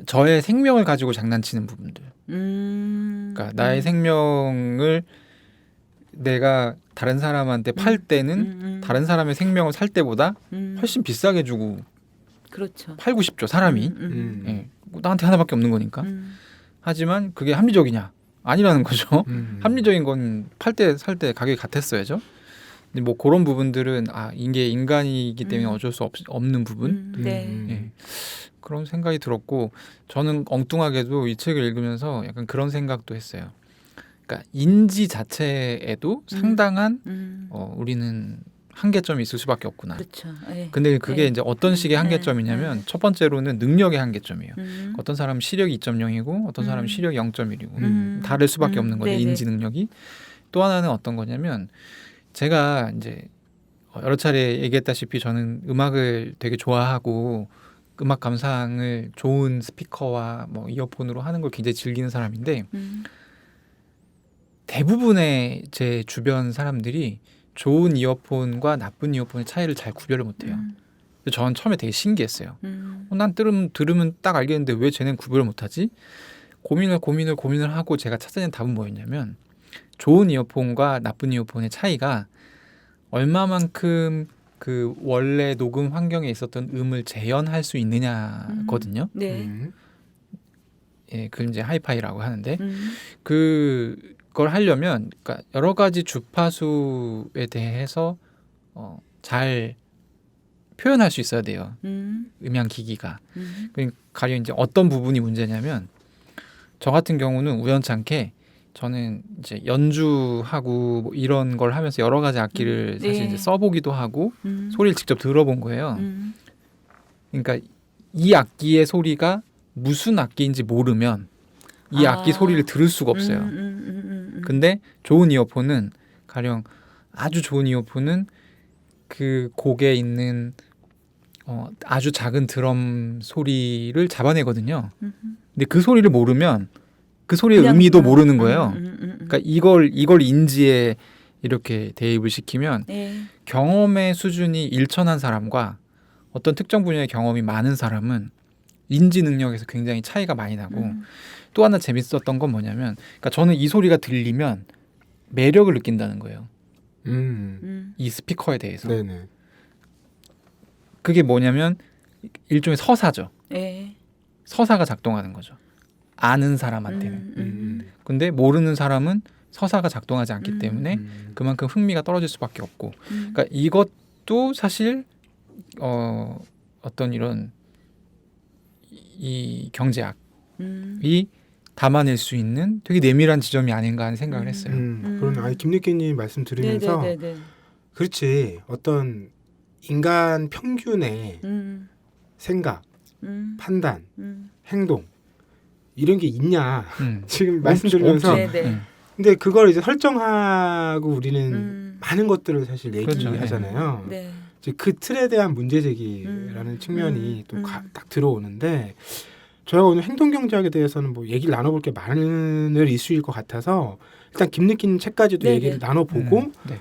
저의 생명을 가지고 장난치는 부분들. 그러니까 나의 생명을 내가 다른 사람한테 팔 때는 다른 사람의 생명을 살 때보다 훨씬 비싸게 주고 그렇죠. 팔고 싶죠, 사람이. 예, 나한테 하나밖에 없는 거니까. 하지만 그게 합리적이냐? 아니라는 거죠. 합리적인 건 팔 때 살 때 가격이 같았어야죠. 근데 뭐 그런 부분들은 이게 인간이기 때문에 어쩔 수 없는 부분. 네. 예. 그런 생각이 들었고 저는 엉뚱하게도 이 책을 읽으면서 약간 그런 생각도 했어요. 그러니까 인지 자체에도 상당한 음. 우리는 한계점이 있을 수밖에 없구나. 그렇죠. 예. 근데 그게 예. 이제 어떤 식의 한계점이냐면 첫 번째로는 능력의 한계점이에요. 어떤 사람은 시력이 2.0이고 어떤 사람은 시력이 0.1이고 다를 수밖에 없는 거죠. 네네. 인지 능력이. 또 하나는 어떤 거냐면 제가 이제 여러 차례 얘기했다시피 저는 음악을 되게 좋아하고 음악 감상을 좋은 스피커와 뭐 이어폰으로 하는 걸 굉장히 즐기는 사람인데 대부분의 제 주변 사람들이 좋은 이어폰과 나쁜 이어폰의 차이를 잘 구별을 못해요. 그래서 저는 처음에 되게 신기했어요. 난 들으면 딱 알겠는데 왜 쟤는 구별을 못하지? 고민을 하고 제가 찾아낸 답은 뭐였냐면 좋은 이어폰과 나쁜 이어폰의 차이가 얼마만큼 그 원래 녹음 환경에 있었던 음을 재현할 수 있느냐거든요. 네. 예, 그걸 이제 하이파이라고 하는데 그걸 하려면 그러니까 여러 가지 주파수에 대해서 잘 표현할 수 있어야 돼요. 음향 기기가. 그러니까 가령 이제 어떤 부분이 문제냐면 저 같은 경우는 우연찮게 저는 이제 연주하고 뭐 이런 걸 하면서 여러 가지 악기를 사실 네. 이제 써보기도 하고 소리를 직접 들어본 거예요. 그러니까 이 악기의 소리가 무슨 악기인지 모르면 이 악기 소리를 들을 수가 없어요. 근데 좋은 이어폰은 가령 아주 좋은 이어폰은 그 곡에 있는 아주 작은 드럼 소리를 잡아내거든요. 근데 그 소리를 모르면 그 소리의 의미도 모르는 거예요. 그러니까 이걸 인지에 이렇게 대입을 시키면 네. 경험의 수준이 일천한 사람과 어떤 특정 분야의 경험이 많은 사람은 인지 능력에서 굉장히 차이가 많이 나고 또 하나 재밌었던 건 뭐냐면 그러니까 저는 이 소리가 들리면 매력을 느낀다는 거예요. 이 스피커에 대해서. 네네. 그게 뭐냐면 일종의 서사죠. 네. 서사가 작동하는 거죠. 아는 사람한테는. 근데 모르는 사람은 서사가 작동하지 않기 때문에 그만큼 흥미가 떨어질 수밖에 없고. 그러니까 이것도 사실 어떤 이런 이 경제학이 담아낼 수 있는 되게 내밀한 지점이 아닌가 하는 생각을 했어요. 그런 김느끼님 말씀 들으면서 네네네네. 그렇지 어떤 인간 평균의 생각, 판단, 행동 이런 게 있냐 지금 말씀 들으면서 네네. 근데 그걸 이제 설정하고 우리는 많은 것들을 사실 그렇죠. 얘기하잖아요. 네. 이제 그 틀에 대한 문제 제기라는 측면이 또 딱 들어오는데 저희가 오늘 행동경제학에 대해서는 뭐 얘기를 나눠볼 게 많은 이슈일 것 같아서 일단 김느낌 책까지도 네네. 얘기를 나눠보고 네.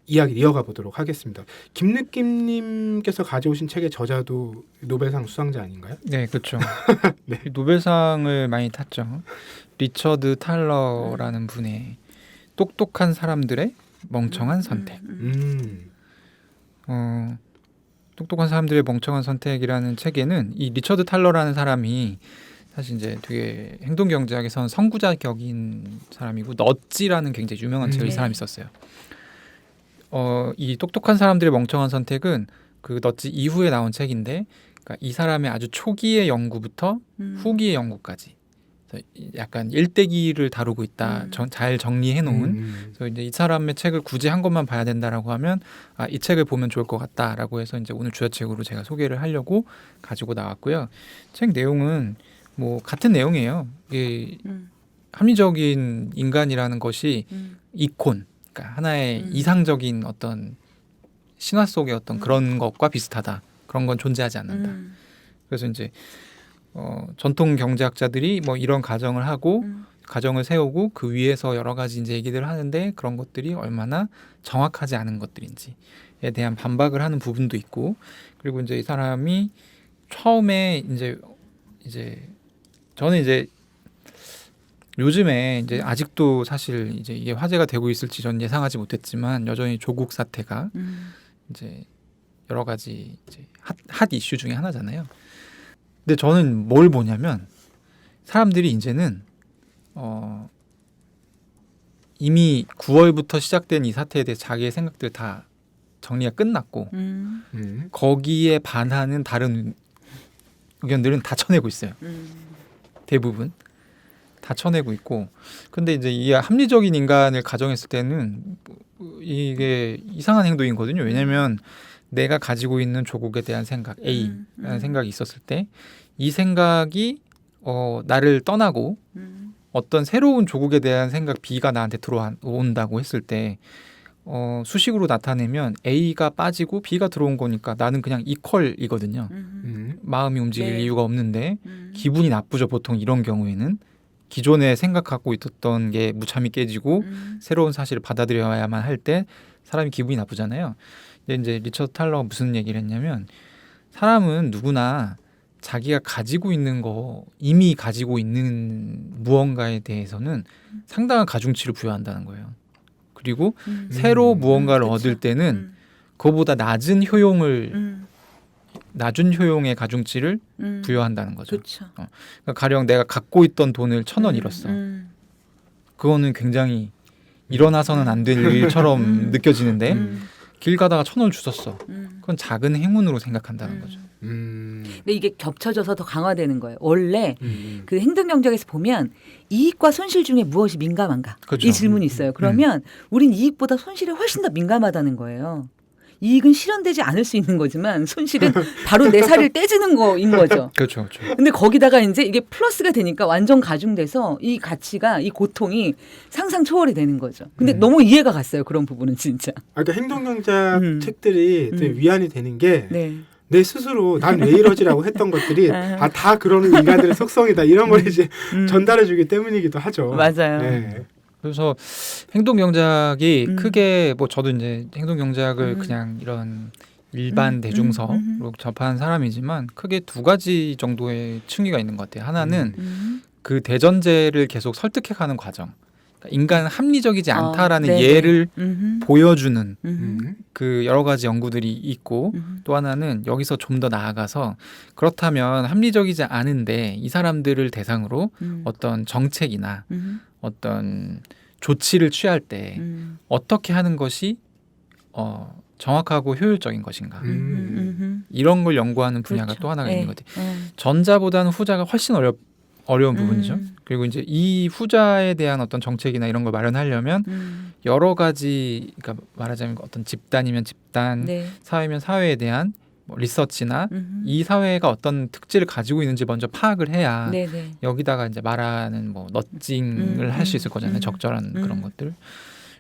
이야기를 이어가 보도록 하겠습니다. 김느낌님께서 가져오신 책의 저자도 노벨상 수상자 아닌가요? 네, 그렇죠. 네. 노벨상을 많이 탔죠. 리처드 탈러라는 분의 똑똑한 사람들의 멍청한 선택. 똑똑한 사람들의 멍청한 선택이라는 책에는 이 리처드 탈러라는 사람이 사실 이제 되게 행동경제학에서는 선구자격인 사람이고 넛지라는 굉장히 유명한 책을 이 사람이 썼어요. 이 똑똑한 사람들의 멍청한 선택은 그 넛지 이후에 나온 책인데 그러니까 이 사람의 아주 초기의 연구부터 후기의 연구까지 약간 일대기를 다루고 있다. 잘 정리해 놓은. 그래서 이제 이 사람의 책을 굳이 한 권만 봐야 된다라고 하면 이 책을 보면 좋을 것 같다라고 해서 이제 오늘 주제책으로 제가 소개를 하려고 가지고 나왔고요. 책 내용은 뭐 같은 내용이에요. 이게 합리적인 인간이라는 것이 이콘, 그러니까 하나의 이상적인 어떤 신화 속의 어떤 그런 것과 비슷하다. 그런 건 존재하지 않는다. 그래서 이제 전통 경제학자들이 뭐 이런 가정을 하고 가정을 세우고 그 위에서 여러 가지 이제 얘기들을 하는데 그런 것들이 얼마나 정확하지 않은 것들인지에 대한 반박을 하는 부분도 있고 그리고 이제 이 사람이 처음에 이제 저는 이제 요즘에 이제 아직도 사실 이제 이게 화제가 되고 있을지 전 예상하지 못했지만 여전히 조국 사태가 이제 여러 가지 이제 핫 이슈 중에 하나잖아요. 근데 저는 뭘 보냐면 사람들이 이제는 이미 9월부터 시작된 이 사태에 대해 자기의 생각들 다 정리가 끝났고 거기에 반하는 다른 의견들은 다 쳐내고 있어요. 대부분 다 쳐내고 있고. 근데 이제 이 합리적인 인간을 가정했을 때는 이게 이상한 행동이거든요. 왜냐하면 내가 가지고 있는 조국에 대한 생각 A라는 생각이 있었을 때 이 생각이 나를 떠나고 어떤 새로운 조국에 대한 생각 B가 나한테 들어온다고 했을 때 수식으로 나타내면 A가 빠지고 B가 들어온 거니까 나는 그냥 이퀄이거든요. 마음이 움직일 이유가 없는데 기분이 나쁘죠. 보통 이런 경우에는 기존에 생각하고 있었던 게 무참히 깨지고 새로운 사실을 받아들여야만 할 때 사람이 기분이 나쁘잖아요. 근데 이제 리처드 탈러가 무슨 얘기를 했냐면 사람은 누구나 자기가 가지고 있는 거 이미 가지고 있는 무언가에 대해서는 상당한 가중치를 부여한다는 거예요. 그리고 새로 무언가를 얻을 때는 그거보다 낮은 효용의 가중치를 부여한다는 거죠. 그러니까 가령 내가 갖고 있던 돈을 1,000원 잃었어. 그거는 굉장히 일어나서는 안 될 일처럼 느껴지는데 길 가다가 1,000원을 주웠어. 그건 작은 행운으로 생각한다는 거죠. 근데 이게 겹쳐져서 더 강화되는 거예요. 원래 그 행동경제학에서 보면 이익과 손실 중에 무엇이 민감한가? 그렇죠. 이 질문이 있어요. 그러면 우린 이익보다 손실에 훨씬 더 민감하다는 거예요. 이익은 실현되지 않을 수 있는 거지만 손실은 바로 내 살을 떼지는 거인 거죠. 그렇죠, 그렇죠. 근데 거기다가 이제 이게 플러스가 되니까 완전 가중돼서 이 가치가 이 고통이 상상 초월이 되는 거죠. 근데 너무 이해가 갔어요. 그런 부분은 진짜. 그러니까 행동경제학 책들이 되게 위안이 되는 게 네. 내 스스로 난 왜 이러지라고 했던 것들이 다 그런 인간들의 속성이다 이런 걸 이제 전달해주기 때문이기도 하죠. 맞아요. 네. 그래서 행동경제학이 크게 뭐 저도 이제 행동경제학을 그냥 이런 일반 대중서로 접한 사람이지만 크게 두 가지 정도의 층위가 있는 것 같아요. 하나는 그 대전제를 계속 설득해가는 과정. 그러니까 인간은 합리적이지 않다라는 예를 보여주는 그 여러 가지 연구들이 있고 또 하나는 여기서 좀 더 나아가서 그렇다면 합리적이지 않은데 이 사람들을 대상으로 어떤 정책이나 어떤 조치를 취할 때 어떻게 하는 것이 정확하고 효율적인 것인가 이런 걸 연구하는 분야가 그렇죠. 또 하나가 있는 것 같아요. 전자보다는 후자가 훨씬 어려운 부분이죠. 그리고 이제 이 후자에 대한 어떤 정책이나 이런 걸 마련하려면 여러 가지, 그러니까 말하자면 어떤 집단이면 집단, 네. 사회면 사회에 대한 뭐 리서치나 이 사회가 어떤 특질을 가지고 있는지 먼저 파악을 해야 네네. 여기다가 이제 말하는 뭐 너징을 할 수 있을 거잖아요. 적절한 그런 것들.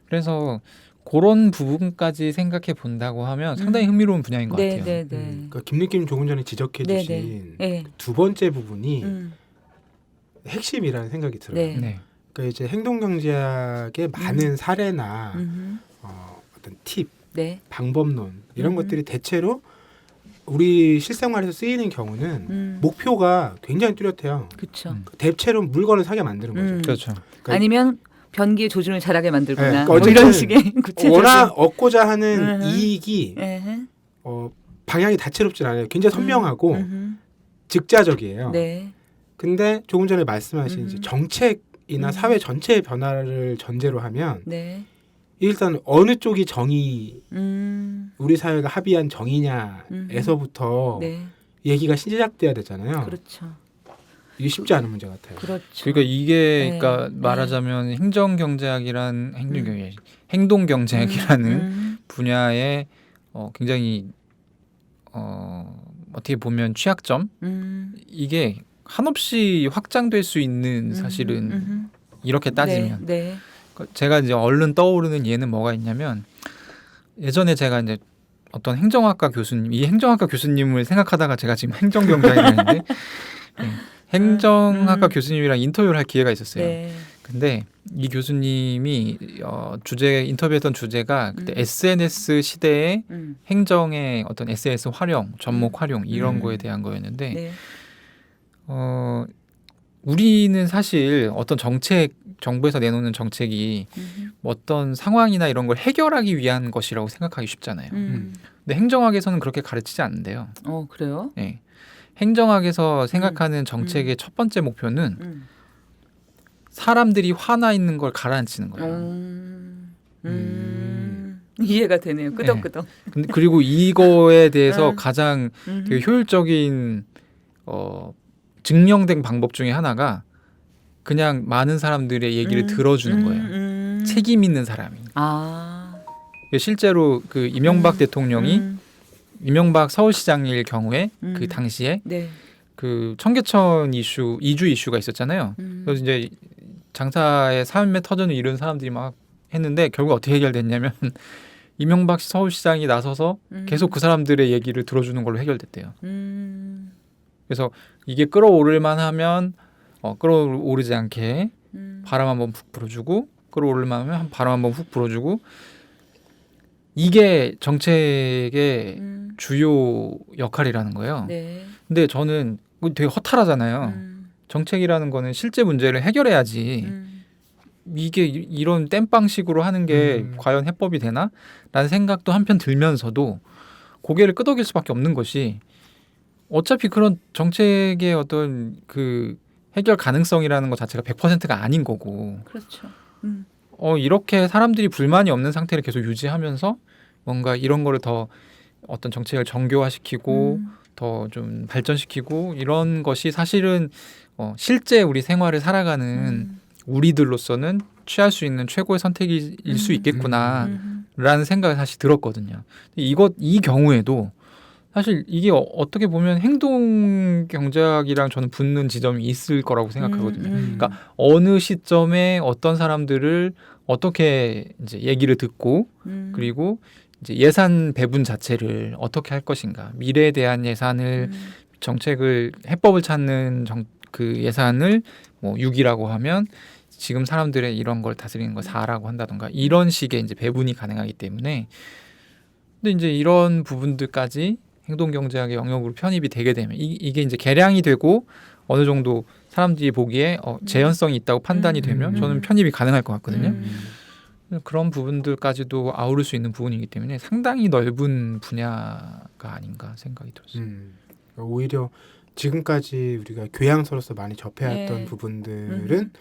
그래서 그런 부분까지 생각해 본다고 하면 상당히 흥미로운 분야인 것 같아요. 네네네. 그러니까 김느낌 조금 전에 지적해주신 네네. 두 번째 부분이 핵심이라는 생각이 들어요. 네. 네. 그러니까 이제 행동경제학의 많은 사례나 어떤 팁, 네. 방법론 이런 것들이 대체로 우리 실생활에서 쓰이는 경우는 목표가 굉장히 뚜렷해요. 그렇죠. 대체로 물건을 사게 만드는 거죠. 그렇죠. 그러니까 아니면 변기의 조준을 잘하게 만들거나 네, 뭐 이런 식의 구체적인 워낙 얻고자 하는 이익이 에헤. 방향이 다채롭진 않아요. 굉장히 선명하고 즉자적이에요. 네. 근데 조금 전에 말씀하신 이제 정책이나 사회 전체의 변화를 전제로 하면 네. 일단 어느 쪽이 정의 우리 사회가 합의한 정의냐에서부터 네. 얘기가 시작돼야 되잖아요. 그렇죠. 이게 쉽지 않은 문제 같아요. 그렇죠. 그러니까 이게 네. 그러니까 말하자면 행동경제학이라는 분야의 굉장히 어떻게 보면 취약점 이게 한없이 확장될 수 있는 사실은 이렇게 따지면 네. 제가 이제 얼른 떠오르는 예는 뭐가 있냐면 예전에 제가 이제 어떤 행정학과 교수님, 이 행정학과 교수님을 생각하다가 제가 지금 행정경제학을 했는데 행정학과 교수님이랑 인터뷰를 할 기회가 있었어요. 네. 근데 이 교수님이 인터뷰했던 주제가 그때 SNS 시대의 행정의 어떤 SNS 활용, 접목 활용 이런 거에 대한 거였는데 네. 우리는 사실 어떤 정부에서 내놓는 정책이 뭐 어떤 상황이나 이런 걸 해결하기 위한 것이라고 생각하기 쉽잖아요. 근데 행정학에서는 그렇게 가르치지 않는데요. 그래요? 네. 행정학에서 생각하는 정책의 첫 번째 목표는 사람들이 화나 있는 걸 가라앉히는 거예요. 이해가 되네요. 끄덕끄덕. 네. 그리고 이거에 대해서 가장 되게 효율적인 증명된 방법 중에 하나가 그냥 많은 사람들의 얘기를 들어주는 거예요. 책임 있는 사람이. 실제로 그 이명박 대통령이 이명박 서울시장일 경우에 그 당시에 네. 그 청계천 이슈, 이주 이슈가 있었잖아요. 그래서 이제 장사에 삶의 터전을 이룬 사람들이 막 했는데 결국 어떻게 해결됐냐면 이명박 서울시장이 나서서 계속 그 사람들의 얘기를 들어주는 걸로 해결됐대요. 그래서 이게 끌어오를만 하면 끌어오르지 않게 바람 한번 푹 불어주고 끌어오를만 하면 바람 한번 훅 불어주고 이게 정책의 주요 역할이라는 거예요. 네. 근데 저는 되게 허탈하잖아요. 정책이라는 거는 실제 문제를 해결해야지 이게 이런 땜빵식으로 하는 게 과연 해법이 되나? 라는 생각도 한편 들면서도 고개를 끄덕일 수밖에 없는 것이 어차피 그런 정책의 어떤 그 해결 가능성이라는 것 자체가 100%가 아닌 거고 그렇죠. 이렇게 사람들이 불만이 없는 상태를 계속 유지하면서 뭔가 이런 거를 더 어떤 정책을 정교화시키고 더 좀 발전시키고 이런 것이 사실은 실제 우리 생활을 살아가는 우리들로서는 취할 수 있는 최고의 선택일 수 있겠구나라는 생각이 사실 들었거든요. 이 경우에도 사실 이게 어떻게 보면 행동 경제학이랑 저는 붙는 지점이 있을 거라고 생각하거든요. 그러니까 어느 시점에 어떤 사람들을 어떻게 이제 얘기를 듣고 그리고 이제 예산 배분 자체를 어떻게 할 것인가, 미래에 대한 예산을 정책을 해법을 찾는 그 예산을 뭐 6이라고 하면 지금 사람들의 이런 걸 다스리는 걸 4라고 한다던가 이런 식의 이제 배분이 가능하기 때문에 근데 이제 이런 부분들까지 행동경제학의 영역으로 편입이 되게 되면 이게 이제 개량이 되고 어느 정도 사람들이 보기에 재현성이 있다고 판단이 되면 저는 편입이 가능할 것 같거든요. 그런 부분들까지도 아우를 수 있는 부분이기 때문에 상당히 넓은 분야가 아닌가 생각이 들었어요. 오히려 지금까지 우리가 교양서로서 많이 접해왔던 네. 부분들은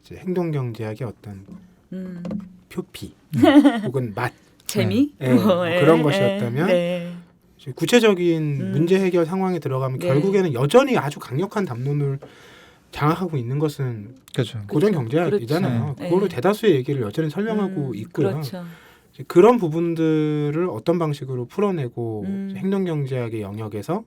이제 행동경제학의 어떤 표피 혹은 맛 재미 그런 것이었다면 네. 구체적인 문제 해결 상황에 들어가면 네. 결국에는 여전히 아주 강력한 담론을 장악하고 있는 것은 그렇죠. 고전 경제학이잖아요. 그렇죠. 그걸로 네. 대다수의 얘기를 여전히 설명하고 있고요. 그렇죠. 이제 그런 부분들을 어떤 방식으로 풀어내고 이제 행동경제학의 영역에서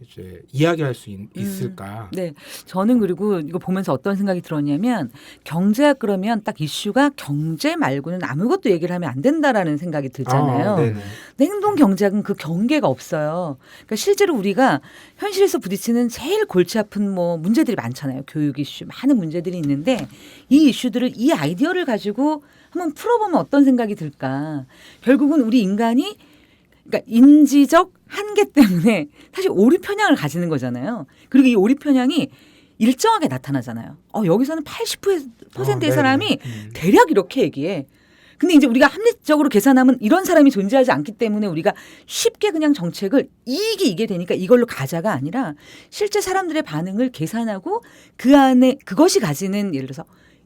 이제 이야기할 수 있을까? 네, 저는 그리고 이거 보면서 어떤 생각이 들었냐면 경제학 그러면 딱 이슈가 경제 말고는 아무것도 얘기를 하면 안 된다라는 생각이 들잖아요. 네네. 근데 행동 경제학은 그 경계가 없어요. 그러니까 실제로 우리가 현실에서 부딪히는 제일 골치 아픈 뭐 문제들이 많잖아요. 교육 이슈 많은 문제들이 있는데 이 이슈들을 이 아이디어를 가지고 한번 풀어보면 어떤 생각이 들까? 결국은 우리 인간이 그러니까 인지적 한계 때문에 사실 오류 편향을 가지는 거잖아요. 그리고 이 오류 편향이 일정하게 나타나잖아요. 여기서는 80%의 사람이 대략 이렇게 얘기해. 근데 이제 우리가 합리적으로 계산하면 이런 사람이 존재하지 않기 때문에 우리가 쉽게 그냥 정책을 이게 되니까 이걸로 가자가 아니라 실제 사람들의 반응을 계산하고 그 안에 그것이 가지는 예를 들어서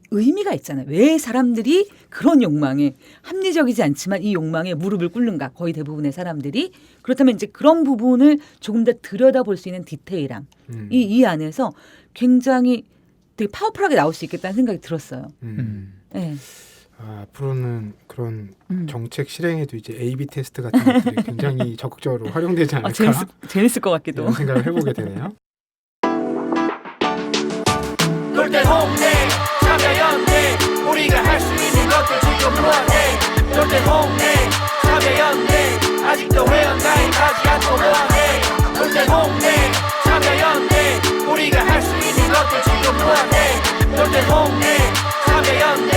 의미가 있잖아요. 왜 사람들이 그런 욕망에 합리적이지 않지만 이 욕망에 무릎을 꿇는가 거의 대부분의 사람들이 그렇다면 이제 그런 부분을 조금 더 들여다볼 수 있는 디테일함 이 안에서 굉장히 되게 파워풀하게 나올 수 있겠다는 생각이 들었어요. 네. 앞으로는 그런 정책 실행에도 이제 A/B 테스트 같은 것들이 굉장히 적극적으로 활용되지 않을까 재밌을 것 같기도. 이런 생각을 해보게 되네요. 놀때 홍대 참여연대 우리가 할 수 있는 것들 지금 뭐해 놀때 홍대 참여연대 아직도 회원가입 하지 않고 뭐해 놀때 홍대 참여연대 우리가 할 수 있는 것들 지금 뭐해 놀때 홍대 참여연대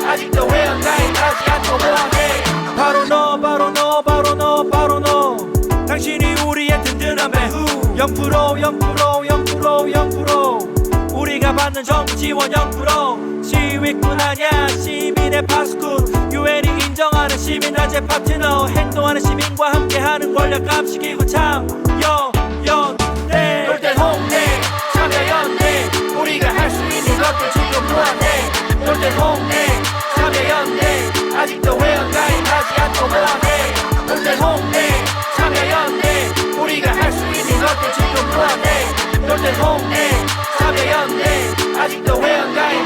아직도 회원가입 하지 않고 뭐해 바로 너 바로 너 바로 너 바로 너 당신이 우리의 든든한 배후 0% 우리가 받는 정부 지원 0% 시위꾼 아냐 시민의 파수꾼 유엔이 인정하는 시민단체 파트너 행동하는 시민과 함께하는 권력 감시기구 참여연대 놀땐 홍대 참여연대 우리가 할 수 있는 것들 지금 뭐하네 놀땐 홍대 참여연대 아직도 회원가입하지 않고 뭐하네 놀땐 홍대 참여연대 우리가 할 수 있는 것들 지금 뭐하네 놀땐 홍대 참여연대 아직도 회원가입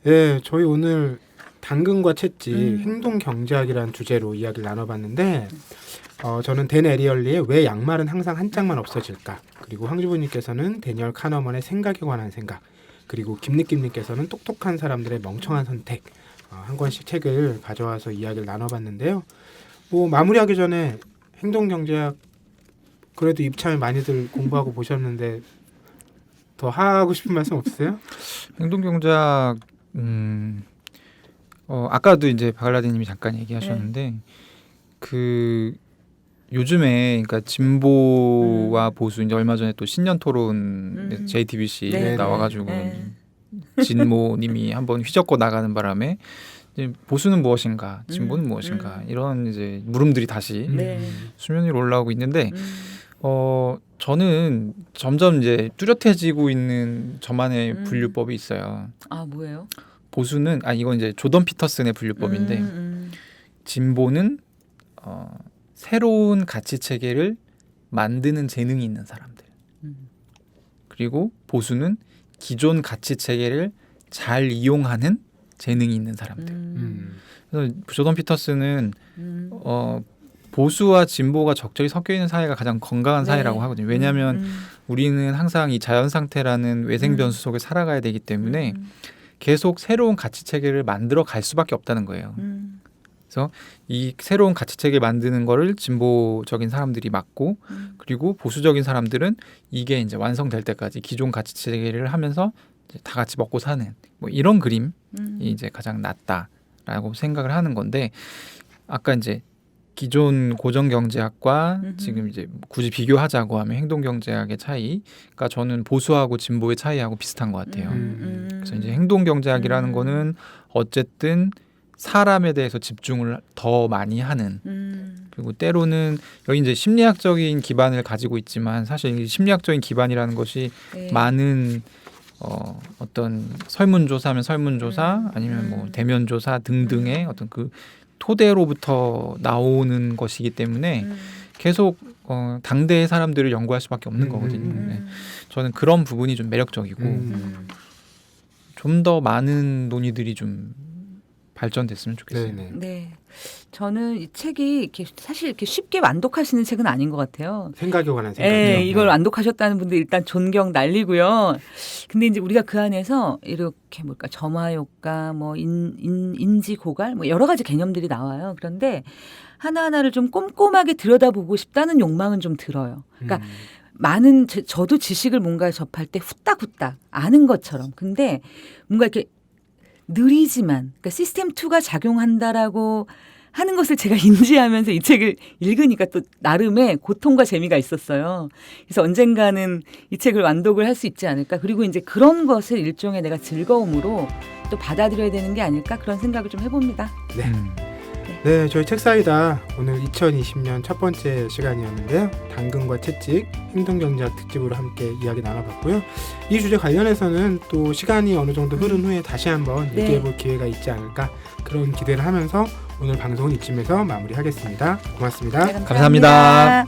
네, 저희 오늘 당근과 채찍, 행동 경제학이라는 주제로 이야기를 나눠봤는데 저는 댄 에리얼리의 왜 양말은 항상 한 짝만 없어질까, 그리고 황주부님께서는 데니얼 카너먼의 생각에 관한 생각, 그리고 김느낌님께서는 똑똑한 사람들의 멍청한 선택, 한 권씩 책을 가져와서 이야기를 나눠봤는데요. 뭐 마무리하기 전에 행동 경제학 그래도 입참에 많이들 공부하고 보셨는데 더 하고 싶은 말씀 없으세요? 행동 경제학 아까도 이제 박알라디님이 잠깐 얘기하셨는데 그 요즘에 그러니까 진보와 보수 이제 얼마 전에 또 신년 토론 JTBC 네. 나와가지고 네. 진모님이 한번 휘젓고 나가는 바람에 이제 보수는 무엇인가, 진보는 무엇인가 이런 이제 물음들이 다시 네. 수면 위로 올라오고 있는데 저는 점점 이제 뚜렷해지고 있는 저만의 분류법이 있어요. 아 뭐예요? 보수는 이건 이제 조던 피터슨의 분류법인데 진보는 새로운 가치 체계를 만드는 재능이 있는 사람들. 그리고 보수는 기존 가치 체계를 잘 이용하는 재능이 있는 사람들. 그래서 조던 피터슨은 보수와 진보가 적절히 섞여 있는 사회가 가장 건강한 사회라고 하거든요. 왜냐하면 우리는 항상 이 자연 상태라는 외생 변수 속에 살아가야 되기 때문에 계속 새로운 가치 체계를 만들어 갈 수밖에 없다는 거예요. 그래서 이 새로운 가치 체계 만드는 거를 진보적인 사람들이 맡고 그리고 보수적인 사람들은 이게 이제 완성될 때까지 기존 가치 체계를 하면서 이제 다 같이 먹고 사는 뭐 이런 그림이 이제 가장 낫다라고 생각을 하는 건데 아까 이제 기존 고정 경제학과 지금 이제 굳이 비교하자고 하면 행동 경제학의 차이가 저는 보수하고 진보의 차이하고 비슷한 것 같아요. 그래서 이제 행동 경제학이라는 거는 어쨌든 사람에 대해서 집중을 더 많이 하는 그리고 때로는 여기 이제 심리학적인 기반을 가지고 있지만 사실 이 심리학적인 기반이라는 것이 많은 어떤 설문조사면 설문조사 아니면 뭐 대면조사 등등의 어떤 그 토대로부터 나오는 것이기 때문에 계속 당대의 사람들을 연구할 수밖에 없는 거거든요. 네. 저는 그런 부분이 좀 매력적이고 좀 더 많은 논의들이 좀 발전됐으면 좋겠어요. 네네. 네. 저는 이 책이 이렇게 사실 이렇게 쉽게 완독하시는 책은 아닌 것 같아요. 생각에 관한 생각이죠. 네, 이걸 완독하셨다는 분들 일단 존경 날리고요. 근데 이제 우리가 그 안에서 이렇게 뭘까 점화 효과, 뭐 인지 고갈, 뭐 여러 가지 개념들이 나와요. 그런데 하나하나를 좀 꼼꼼하게 들여다보고 싶다는 욕망은 좀 들어요. 그러니까 많은 저도 지식을 뭔가 접할 때 후딱후딱 아는 것처럼. 근데 뭔가 이렇게 느리지만 그러니까 시스템 2가 작용한다라고 하는 것을 제가 인지하면서 이 책을 읽으니까 또 나름의 고통과 재미가 있었어요. 그래서 언젠가는 이 책을 완독을 할 수 있지 않을까. 그리고 이제 그런 것을 일종의 내가 즐거움으로 또 받아들여야 되는 게 아닐까 그런 생각을 좀 해봅니다. 네. 네, 저희 책사이다 오늘 2020년 첫 번째 시간이었는데요. 당근과 채찍 행동경제학 특집으로 함께 이야기 나눠봤고요. 이 주제 관련해서는 또 시간이 어느 정도 흐른 후에 다시 한번 네. 얘기해볼 기회가 있지 않을까 그런 기대를 하면서 오늘 방송은 이쯤에서 마무리하겠습니다. 고맙습니다. 네, 감사합니다.